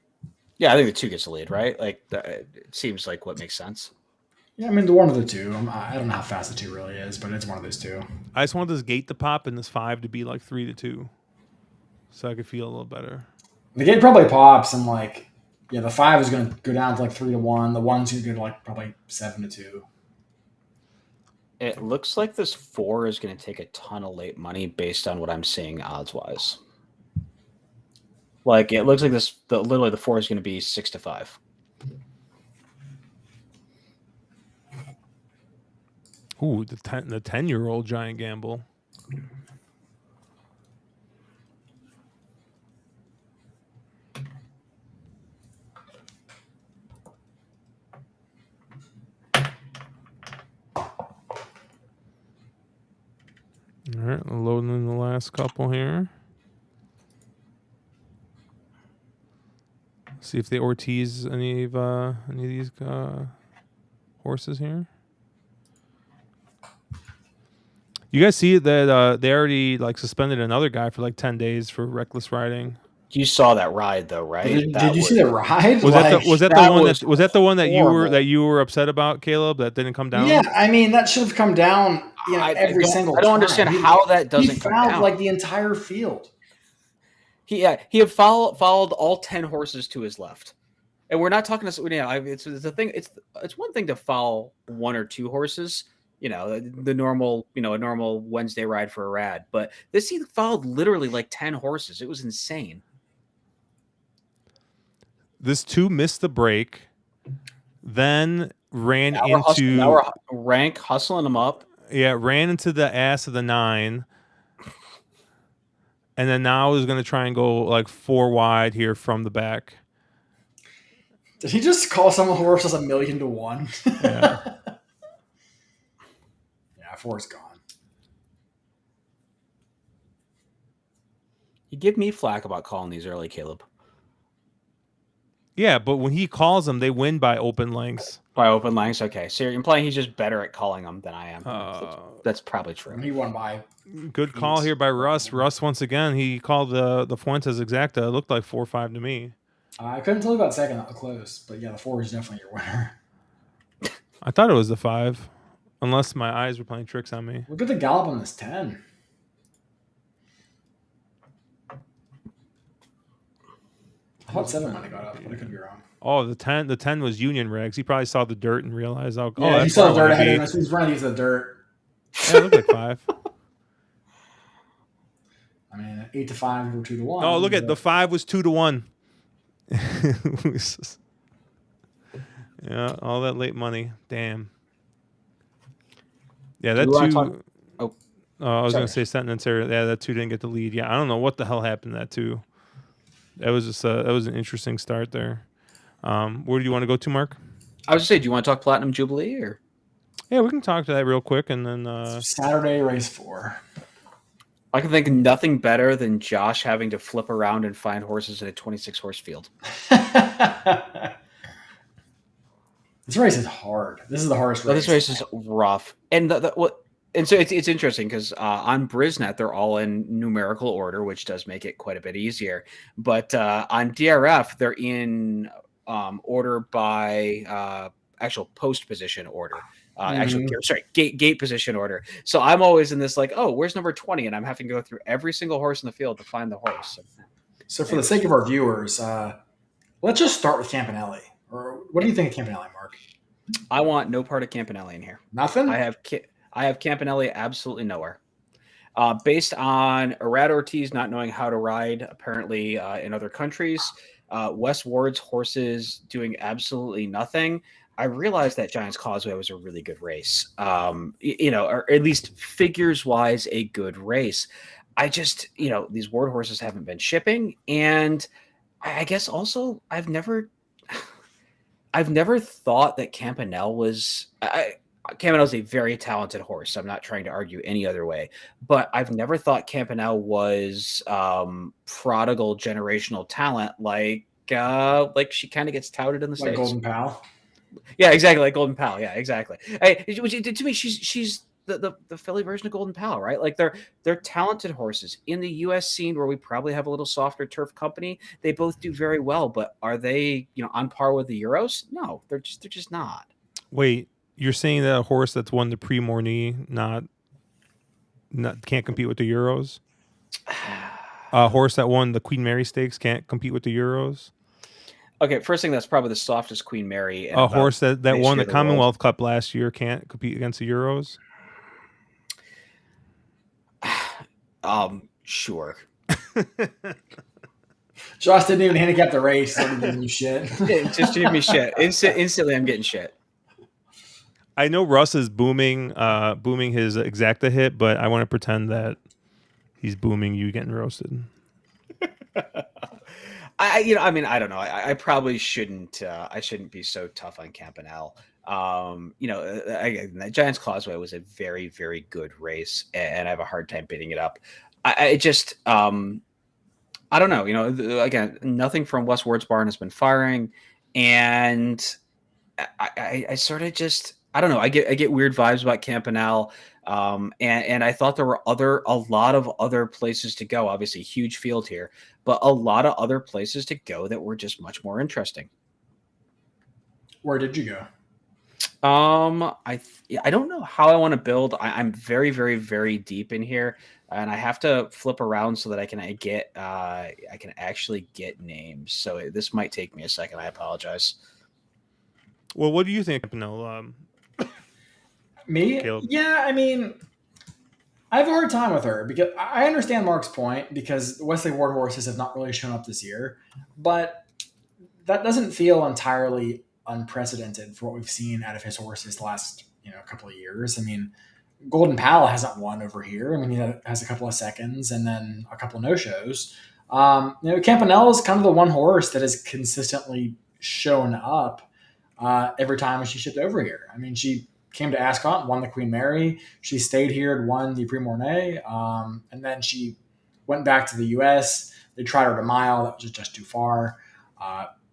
Yeah, I think the 2 gets the lead, right? Like, it seems like what makes sense. Yeah, I mean, the one of the 2. I don't know how fast the 2 really is, but it's one of those 2. I just want this gate to pop and this 5 to be like 3-2, so I could feel a little better. The gate probably pops, and the 5 is going to go down to 3-1. The 1's going to go to probably 7-2. It looks like this 4 is going to take a ton of late money based on what I'm seeing odds wise. Like it looks like literally the 4 is going to be 6-5. Ooh, the 10-year-old giant gamble. All right, loading in the last couple here. See if they Ortiz any of these horses here. You guys see that they already suspended another guy for 10 days for reckless riding. You saw that ride though, right? Did you see the ride? Was that the one that horrible. you were upset about, Caleb? That didn't come down. Yeah, I mean that should have come down. Every single. I don't time. understand how that doesn't come down. He fouled the entire field. He had followed all 10 horses to his left, and we're not talking. It's a thing. It's one thing to foul 1 or 2 horses. The normal, a normal Wednesday ride for a rad, but he followed literally 10 horses. It was insane. This 2 missed the break, then ran into. Now we're rank hustling them up. Yeah, ran into the ass of the 9, and then now is going to try and go 4 wide here from the back. Did he just call some horses 1,000,000 to 1? Yeah. Yeah, 4's gone. You give me flack about calling these early, Caleb. Yeah, but when he calls them, they win by open lengths. By open lengths, okay. So you're implying he's just better at calling them than I am. That's probably true. He won by. Good call here by Russ. Russ, once again, he called the Fuentes exacta. It looked like 4-5 to me. I couldn't tell you about second up close, but yeah, the 4 is definitely your winner. I thought it was the 5, unless my eyes were playing tricks on me. Look at the gallop on this 10. I thought 7 when it got up, but I could be wrong. Oh, the 10 was Union Regs. He probably saw the dirt and realized, he saw the dirt ahead of him. He's running into the dirt. Yeah, it looked like 5. I mean, 8-5 or 2-1. Oh, look at the 5 was 2-1. Yeah, all that late money. Damn. Yeah, that 2. I was going to say sentence area. Yeah, that 2 didn't get the lead. Yeah, I don't know what the hell happened to that 2. That was just that was an interesting start there. Where do you want to go to, Mark? I was going to say, do you want to talk Platinum Jubilee or? Yeah, we can talk to that real quick, and then Saturday race 4. I can think of nothing better than Josh having to flip around and find horses in a 26-horse field. This race is hard. This is the hardest race. This race is rough, and and so it's interesting because on Brisnet they're all in numerical order, which does make it quite a bit easier. But on DRF they're in order by actual post position order. Mhm. Gate position order. So I'm always in this like, oh, where's number 20? And I'm having to go through every single horse in the field to find the horse. So for the sake Interesting. of our viewers, let's just start with Campanelli. Or what do you think of Campanelli, Mark? I want no part of Campanelli in here. Nothing? I have Campanelli absolutely nowhere. Based on Arad Ortiz not knowing how to ride, apparently in other countries, Wes Ward's horses doing absolutely nothing. I realized that Giants Causeway was a really good race, or at least figures wise, a good race. I just, these Ward horses haven't been shipping, and I guess also I've never thought that Campanelle was. Campanelle is a very talented horse. I'm not trying to argue any other way, but I've never thought Campanelle was prodigal generational talent like she kind of gets touted in the Like States. Golden Pal? Yeah, exactly, like Golden Pal. Yeah, exactly. To me, she's the filly version of Golden Pal, right? Like they're talented horses in the U.S. scene where we probably have a little softer turf company. They both do very well, but are they on par with the Euros? No, they're just not. Wait, you're saying that a horse that's won the Prix Morny not can't compete with the Euros? A horse that won the Queen Mary Stakes can't compete with the Euros? Okay, first thing, that's probably the softest Queen Mary. A horse that won the the Commonwealth Cup last year can't compete against the Euros? Sure. Josh didn't even handicap the race. So I'm giving you shit. Just give me shit. Instantly, I'm getting shit. I know Russ is booming his exacta hit, but I want to pretend that he's booming you getting roasted. I don't know. I probably shouldn't. I shouldn't be so tough on Campanelle. The Giants Causeway was a very, very good race, and I have a hard time beating it up. I just, I don't know. Again, nothing from Wes Ward's barn has been firing, and I sort of just, I don't know. I get weird vibes about Campanelle. And I thought there were a lot of other places to go. Obviously, huge field here, but a lot of other places to go that were just much more interesting. Where did you go? I don't know how I want to build. I'm very, very, very deep in here, and I have to flip around so that I can actually get names. So this might take me a second. I apologize. Well, what do you think, Campanelle? Me? Caleb? Yeah, I mean, I have a hard time with her because I understand Mark's point because Wesley Ward horses have not really shown up this year, but that doesn't feel entirely unprecedented for what we've seen out of his horses the last couple of years. I mean, Golden Pal hasn't won over here. I mean, he has a couple of seconds and then a couple of no-shows. Campanelle is kind of the one horse that has consistently shown up every time she shipped over here. I mean, she came to Ascot and won the Queen Mary. She stayed here and won the Prix Morny. And then she went back to the U.S. They tried her at a mile. That was just too far.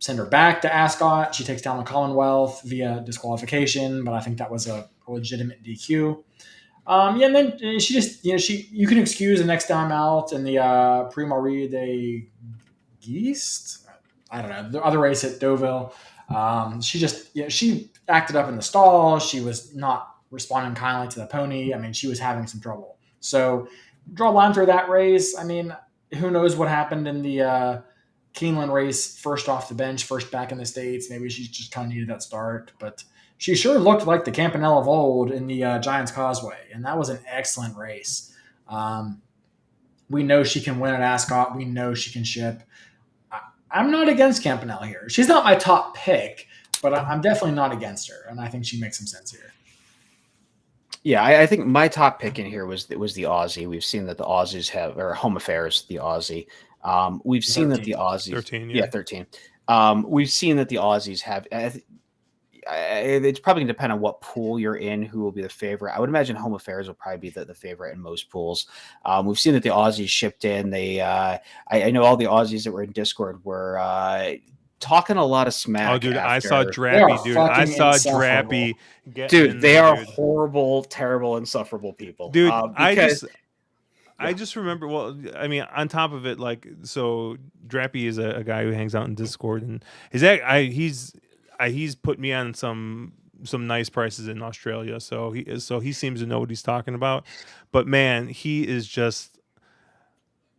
Send her back to Ascot. She takes down the Commonwealth via disqualification, but I think that was a legitimate DQ. And then she just, you can excuse the next time out in the Prix Marie de Geest. I don't know, the other race at Deauville. She just, she acted up in the stall. She was not responding kindly to the pony. I mean, she was having some trouble. So draw a line through that race. I mean, who knows what happened in the Keeneland race, first off the bench, first back in the States. Maybe she just kind of needed that start, but she sure looked like the Campanelle of old in the Giants Causeway, and that was an excellent race. We know she can win at Ascot. We know she can ship. I'm not against Campanelle here. She's not my top pick, but I'm definitely not against her, and I think she makes some sense here. Yeah, I think my top pick in here was the Aussie. We've seen that the Aussies have, or Home Affairs, the Aussie. We've seen 13. That the Aussies, 13, yeah, 13. We've seen that the Aussies have. It's probably going to depend on what pool you're in, who will be the favorite. I would imagine Home Affairs will probably be the favorite in most pools. We've seen that the Aussies shipped in. They, I know all the Aussies that were in Discord were talking a lot of smack. Oh, dude, after. I saw Drappy, dude. I saw Drappy. Dude, they are horrible, terrible, insufferable people. Dude, I just remember. Well, I mean, on top of it, like, so Drappy is a guy who hangs out in Discord, and he's put me on some some nice prices in Australia. So he seems to know what he's talking about. But man, he is just,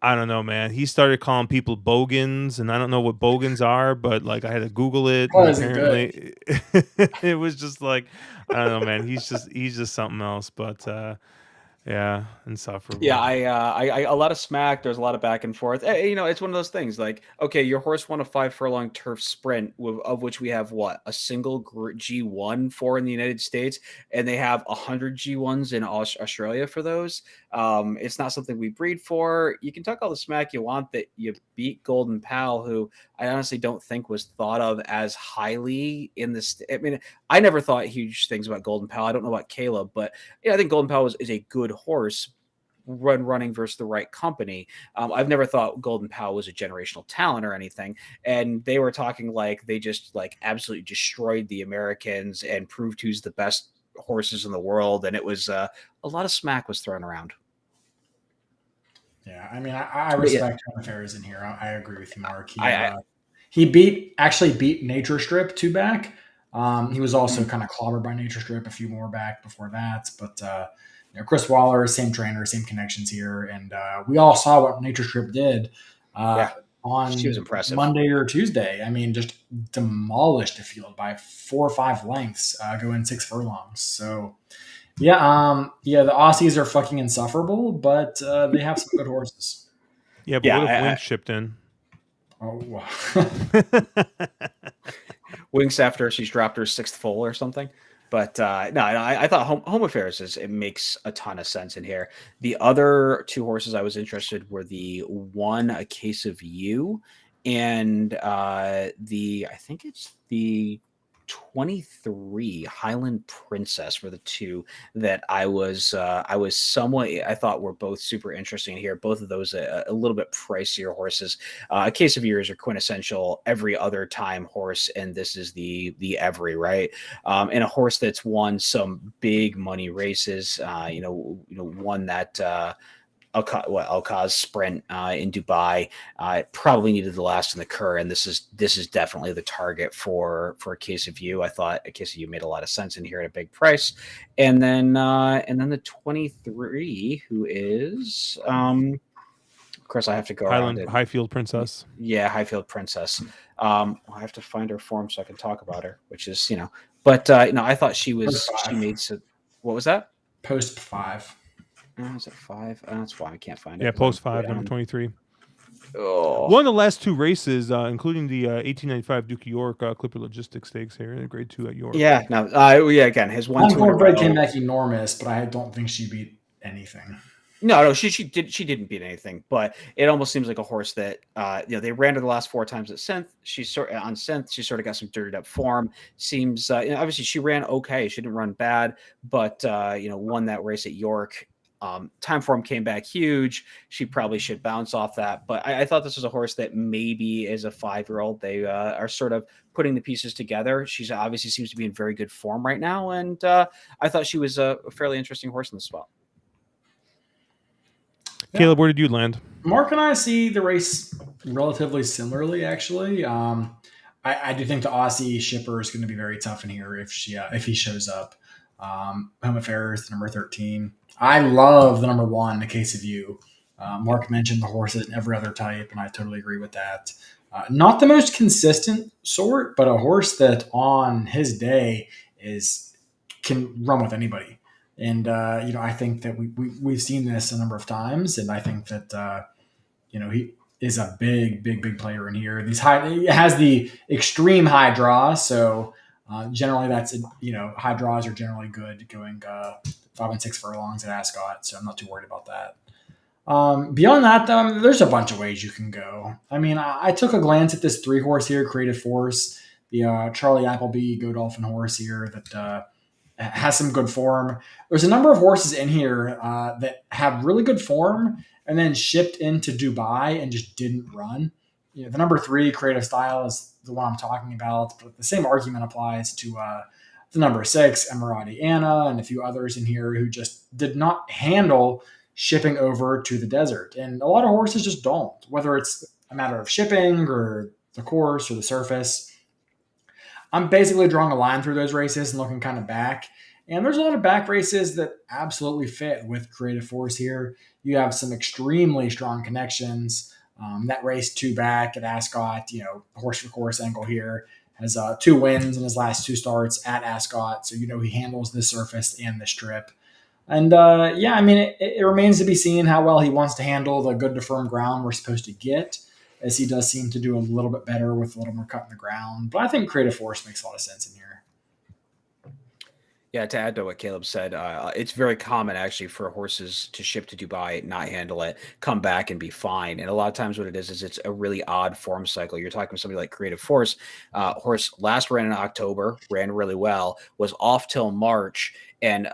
I don't know, man. He started calling people bogans, and I don't know what bogans are, but like I had to Google it, and Oh, is it good? apparently it was just like, I don't know, man. He's just something else. But yeah, insufferable. Yeah, I a lot of smack. There's a lot of back and forth. It's one of those things. Like, okay, your horse won a 5 furlong turf sprint, of which we have what, a single G1 for in the United States, and they have 100 G1s in Australia for those. It's not something we breed for. You can talk all the smack you want that you beat Golden Pal, who I honestly don't think was thought of as highly in this. I mean, I never thought huge things about Golden Pal. I don't know about Caleb, but yeah, I think Golden Pal is a good horse running versus the right company. I've never thought Golden Pal was a generational talent or anything. And they were talking like they just like absolutely destroyed the Americans and proved who's the best horses in the world. And it was a lot of smack was thrown around. Yeah, I mean, I But yeah, respect Home Affairs in here. I agree with you, Mark. I He actually beat Nature Strip two back. He was also mm, kind of clobbered by Nature Strip a few more back before that. But Chris Waller, same trainer, same connections here, and we all saw what Nature Strip did uh, yeah, she was on impressive. Monday or Tuesday. I mean, just demolished the field by 4 or 5 lengths, going 6 furlongs. So yeah, the Aussies are fucking insufferable, but they have some good horses. Yeah, but Yeah, what if Wink shipped in? Oh, Winks after she's dropped her 6th foal or something. But no, I thought Home Affairs it makes a ton of sense in here. The other 2 horses I was interested were the one, A Case of You, and I think it's the 23 Highland Princess were the two that I was somewhat, I thought were both super interesting here. Both of those a little bit pricier horses. A Case of Years are quintessential every other time horse, and this is the every, right. And a horse that's won some big money races. Won that. Alcaz sprint in Dubai. It probably needed the last in the Cur, and this is definitely the target for A Case of You. I thought A Case of You made a lot of sense in here at a big price, and then the 23, who is of course I have to go around and Highfield Princess. yeah, Highfield Princess. I have to find her form so I can talk about her, which is but I thought she post five, made so. What was that? post five. Is it 5? That's why I can't find it Yeah, because I'm post 5, number 23. Oh, One of the last 2 races, including the 1895 Duke of York Clipper Logistics Stakes here in Grade 2 at York. yeah. No, yeah. Again, his 1 2 in a Encore Break row. came back enormous, but I don't think she beat anything. No, she didn't beat anything, but it almost seems like a horse that they ran her the last 4 times at Synth. She sort of got some dirtied up form. Seems obviously she ran okay. She didn't run bad, but won that race at York. Time form came back huge. She probably should bounce off that, but I thought this was a horse that maybe as a 5-year-old they are sort of putting the pieces together. She's obviously seems to be in very good form right now, and I thought she was a fairly interesting horse in the spot. Caleb, where did you land? Mark and I see the race relatively similarly, actually. I do think the Aussie shipper is going to be very tough in here if he shows up. Home Affairs, number 13. I love the number 1, The Case of You. Mark mentioned the horses in every other type, and I totally agree with that. Not the most consistent sort, but a horse that on his day can run with anybody. And I think that we've seen this a number of times, and I think that he is a big player in here. It has the extreme high draw, so generally that's high draws are generally good going 5 and 6 furlongs at Ascot, so I'm not too worried about that. Beyond that, though, there's a bunch of ways you can go. I mean, I took a glance at this 3-horse here, Creative Force, the Charlie Appleby Godolphin horse here that has some good form. There's a number of horses in here that have really good form and then shipped into Dubai and just didn't run. The number 3 Creative Style is the one I'm talking about, but the same argument applies to the number 6 Emirati Anna and a few others in here who just did not handle shipping over to the desert. And a lot of horses just don't, whether it's a matter of shipping or the course or the surface. I'm basically drawing a line through those races and looking kind of back. And there's a lot of back races that absolutely fit with Creative Force here. You have some extremely strong connections. That race two back at Ascot, horse for course angle here, has 2 wins in his last 2 starts at Ascot. So, he handles this surface and this trip. And yeah, I mean, it remains to be seen how well he wants to handle the good to firm ground we're supposed to get, as he does seem to do a little bit better with a little more cut in the ground. But I think Creative Force makes a lot of sense in here. Yeah, to add to what Caleb said, it's very common actually for horses to ship to Dubai, not handle it, come back and be fine. And a lot of times what it is it's a really odd form cycle. You're talking with somebody like Creative Force. Horse last ran in October, ran really well, was off till March. And,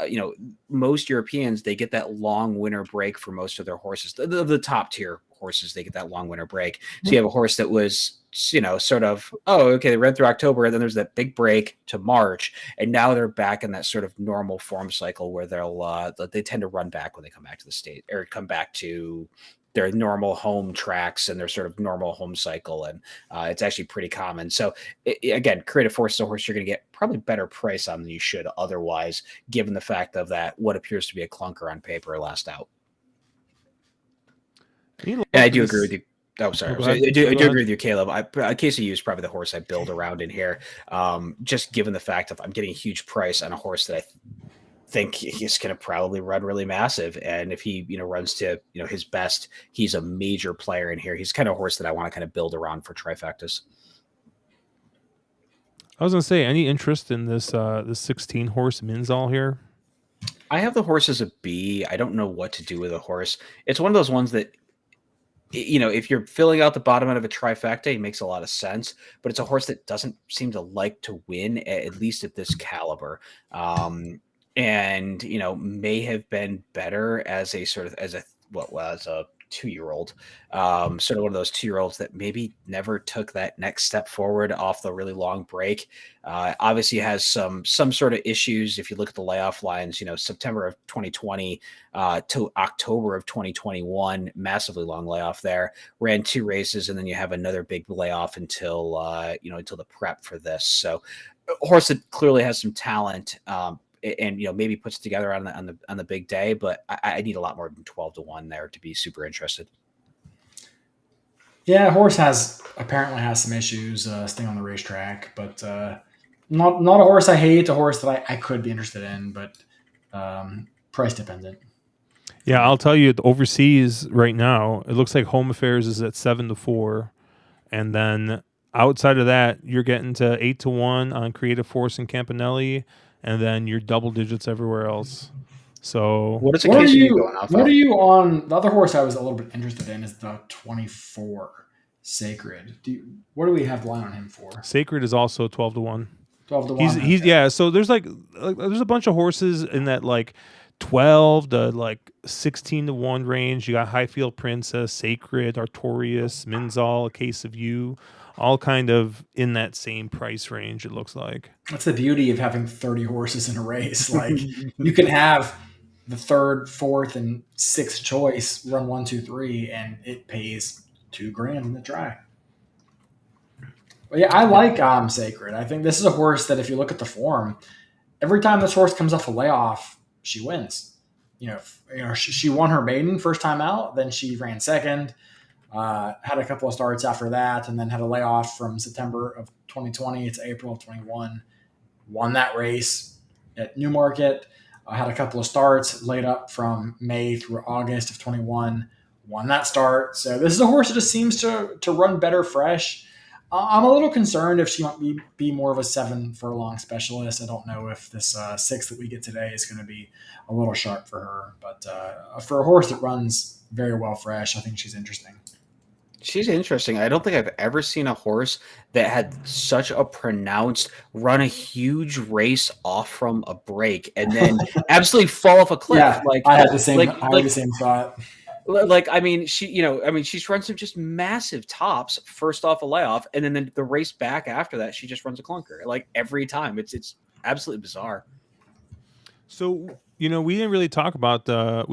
most Europeans, they get that long winter break for most of their horses. The top tier horses, they get that long winter break. So you have a horse that was, sort of, oh, okay, they ran through October, and then there's that big break to March, and now they're back in that sort of normal form cycle where they tend to run back when they come back to the state or come back to their normal home tracks and their sort of normal home cycle. And it's actually pretty common. So again, Creative Force is a horse you're going to get probably better price on than you should otherwise, given the fact of that what appears to be a clunker on paper last out. And I do agree with you. Oh, sorry. I do agree with you, Caleb. KCU is probably the horse I build around in here. Just given the fact that I'm getting a huge price on a horse that I think he's going to probably run really massive. And if he, runs to, his best, he's a major player in here. He's kind of a horse that I want to kind of build around for trifectas. I was going to say, any interest in this 16 horse Minzal here? I have the horse as a B. I don't know what to do with a horse. It's one of those ones that, if you're filling out the bottom end of a trifecta, it makes a lot of sense, but it's a horse that doesn't seem to like to win, at least at this caliber. And, may have been better as a 2-year-old, sort of one of those 2-year-olds that maybe never took that next step forward off the really long break. Obviously has some sort of issues. If you look at the layoff lines, September of 2020 to October of 2021, massively long layoff there, ran 2 races. And then you have another big layoff until the prep for this. So a horse that clearly has some talent, and maybe puts it together on the big day, but I need a lot more than 12-1 there to be super interested. Yeah, horse apparently has some issues staying on the racetrack, but not a horse I hate, a horse that I could be interested in, but price dependent. Yeah, I'll tell you, overseas right now, it looks like Home Affairs is at 7-4, and then outside of that, you're getting to 8-1 on Creative Force and Campanelli. And then you're double digits everywhere else. So what are you on? The other horse I was a little bit interested in is the 24 Sacred. What do we have the line on him for? Sacred is also 12-1. 12-1. He's yeah. So there's there's a bunch of horses in that 12 to 16-1 range. You got Highfield Princess, Sacred, Artorias, Minzal, A Case of You. All kind of in that same price range, it looks like. That's the beauty of having 30 horses in a race. You can have the 3rd, 4th, and 6th choice run 1, 2, 3, and it pays $2,000 in the track. But yeah, I like Sacred. I think this is a horse that if you look at the form, every time this horse comes off a layoff, she wins. She won her maiden first time out, then she ran second. Had a couple of starts after that, and then had a layoff from September of 2020 to April of 21. Won that race at Newmarket. Had a couple of starts laid up from May through August of 21. Won that start. So this is a horse that just seems to run better fresh. I'm a little concerned if she might be more of a 7 furlong specialist. I don't know if this 6 that we get today is going to be a little sharp for her. But for a horse that runs very well fresh, I think she's interesting. She's interesting. I don't think I've ever seen a horse that had such a pronounced run a huge race off from a break and then absolutely fall off a cliff. Yeah, I had the same thought. She's run some just massive tops first off a layoff, and then the race back after that, she just runs a clunker every time. It's absolutely bizarre. So we didn't really talk about the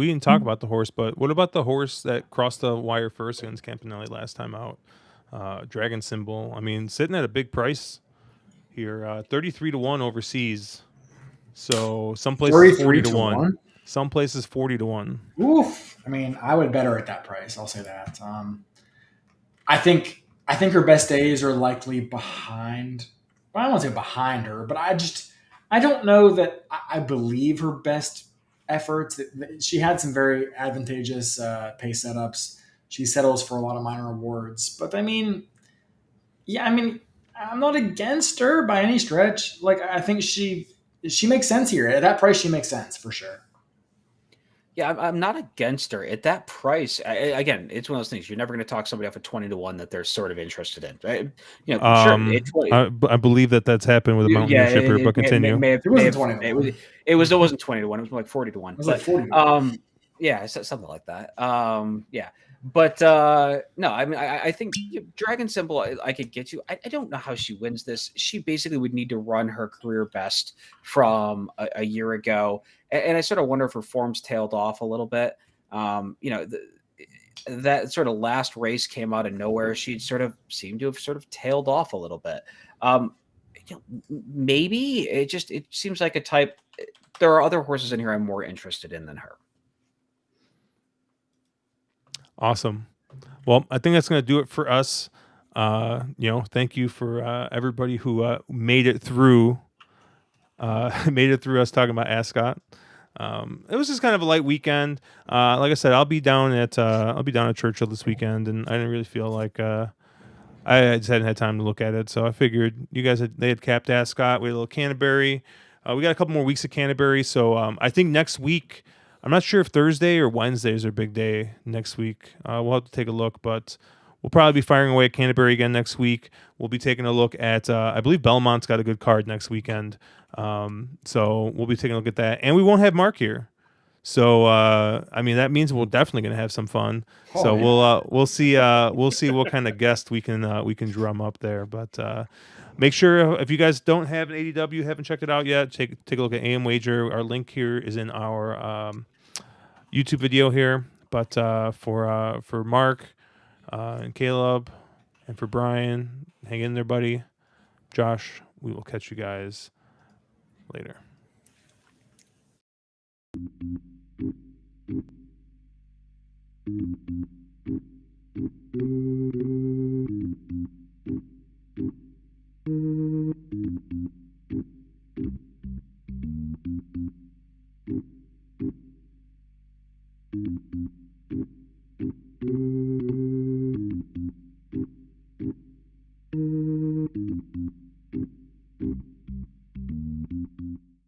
horse, but what about the horse that crossed the wire first against Campanelli last time out? Dragon Symbol. I mean, sitting at a big price here. 33-1 overseas. So some places 33 40 to to 1. 1. Some places 40 to 1. Oof. I mean, I would bet her at that price. I'll say that. I think her best days are likely behind. Well, I won't say behind her, but I don't know that I believe her best efforts. She had some very advantageous pace setups. She settles for a lot of minor awards, but I mean, yeah, I mean, I'm not against her by any stretch. Like, I think she makes sense here at that price. She makes sense for sure. Yeah, I'm not against her at that price. Again, it's one of those things. You're never going to talk somebody off at 20 to 1 that they're sort of interested in, right? Sure. I believe that's happened with a Yeah, Mountaineer shipper, but continue. It wasn't 20 to 1. It wasn't 20 to 1. It was more like 40 to 1. It was like 40 to 1. Yeah, something like that. Yeah. But no, I mean, I think Dragon Symbol, I could get you. I don't know how she wins this. She basically would need to run her career best from a year ago, and I sort of wonder if her form's tailed off a little bit. That sort of last race came out of nowhere. She sort of seemed to have sort of tailed off a little bit. Um, Maybe it seems like a type. There are other horses in here I'm more interested in than her. Awesome. Well, I think that's going to do it for us. Thank you for everybody who made it through. Made it through us talking about Ascot. It was just kind of a light weekend. Like I said, I'll be down at Churchill this weekend, and I didn't really feel like I just hadn't had time to look at it. So I figured they had capped Ascot. We had a little Canterbury. We got a couple more weeks of Canterbury. So I think next week, I'm not sure if Thursday or Wednesday is our big day next week. We'll have to take a look, but we'll probably be firing away at Canterbury again next week. We'll be taking a look at, I believe Belmont's got a good card next weekend. So we'll be taking a look at that. And we won't have Mark here. So that means we're definitely going to have some fun. So yeah. We'll see what kind of guest we can drum up there. But make sure if you guys don't have an ADW, haven't checked it out yet, take a look at AM Wager. Our link here is in our YouTube video here. But for Mark and Caleb and for Brian, hang in there, buddy. Josh, we will catch you guys later. Thank you.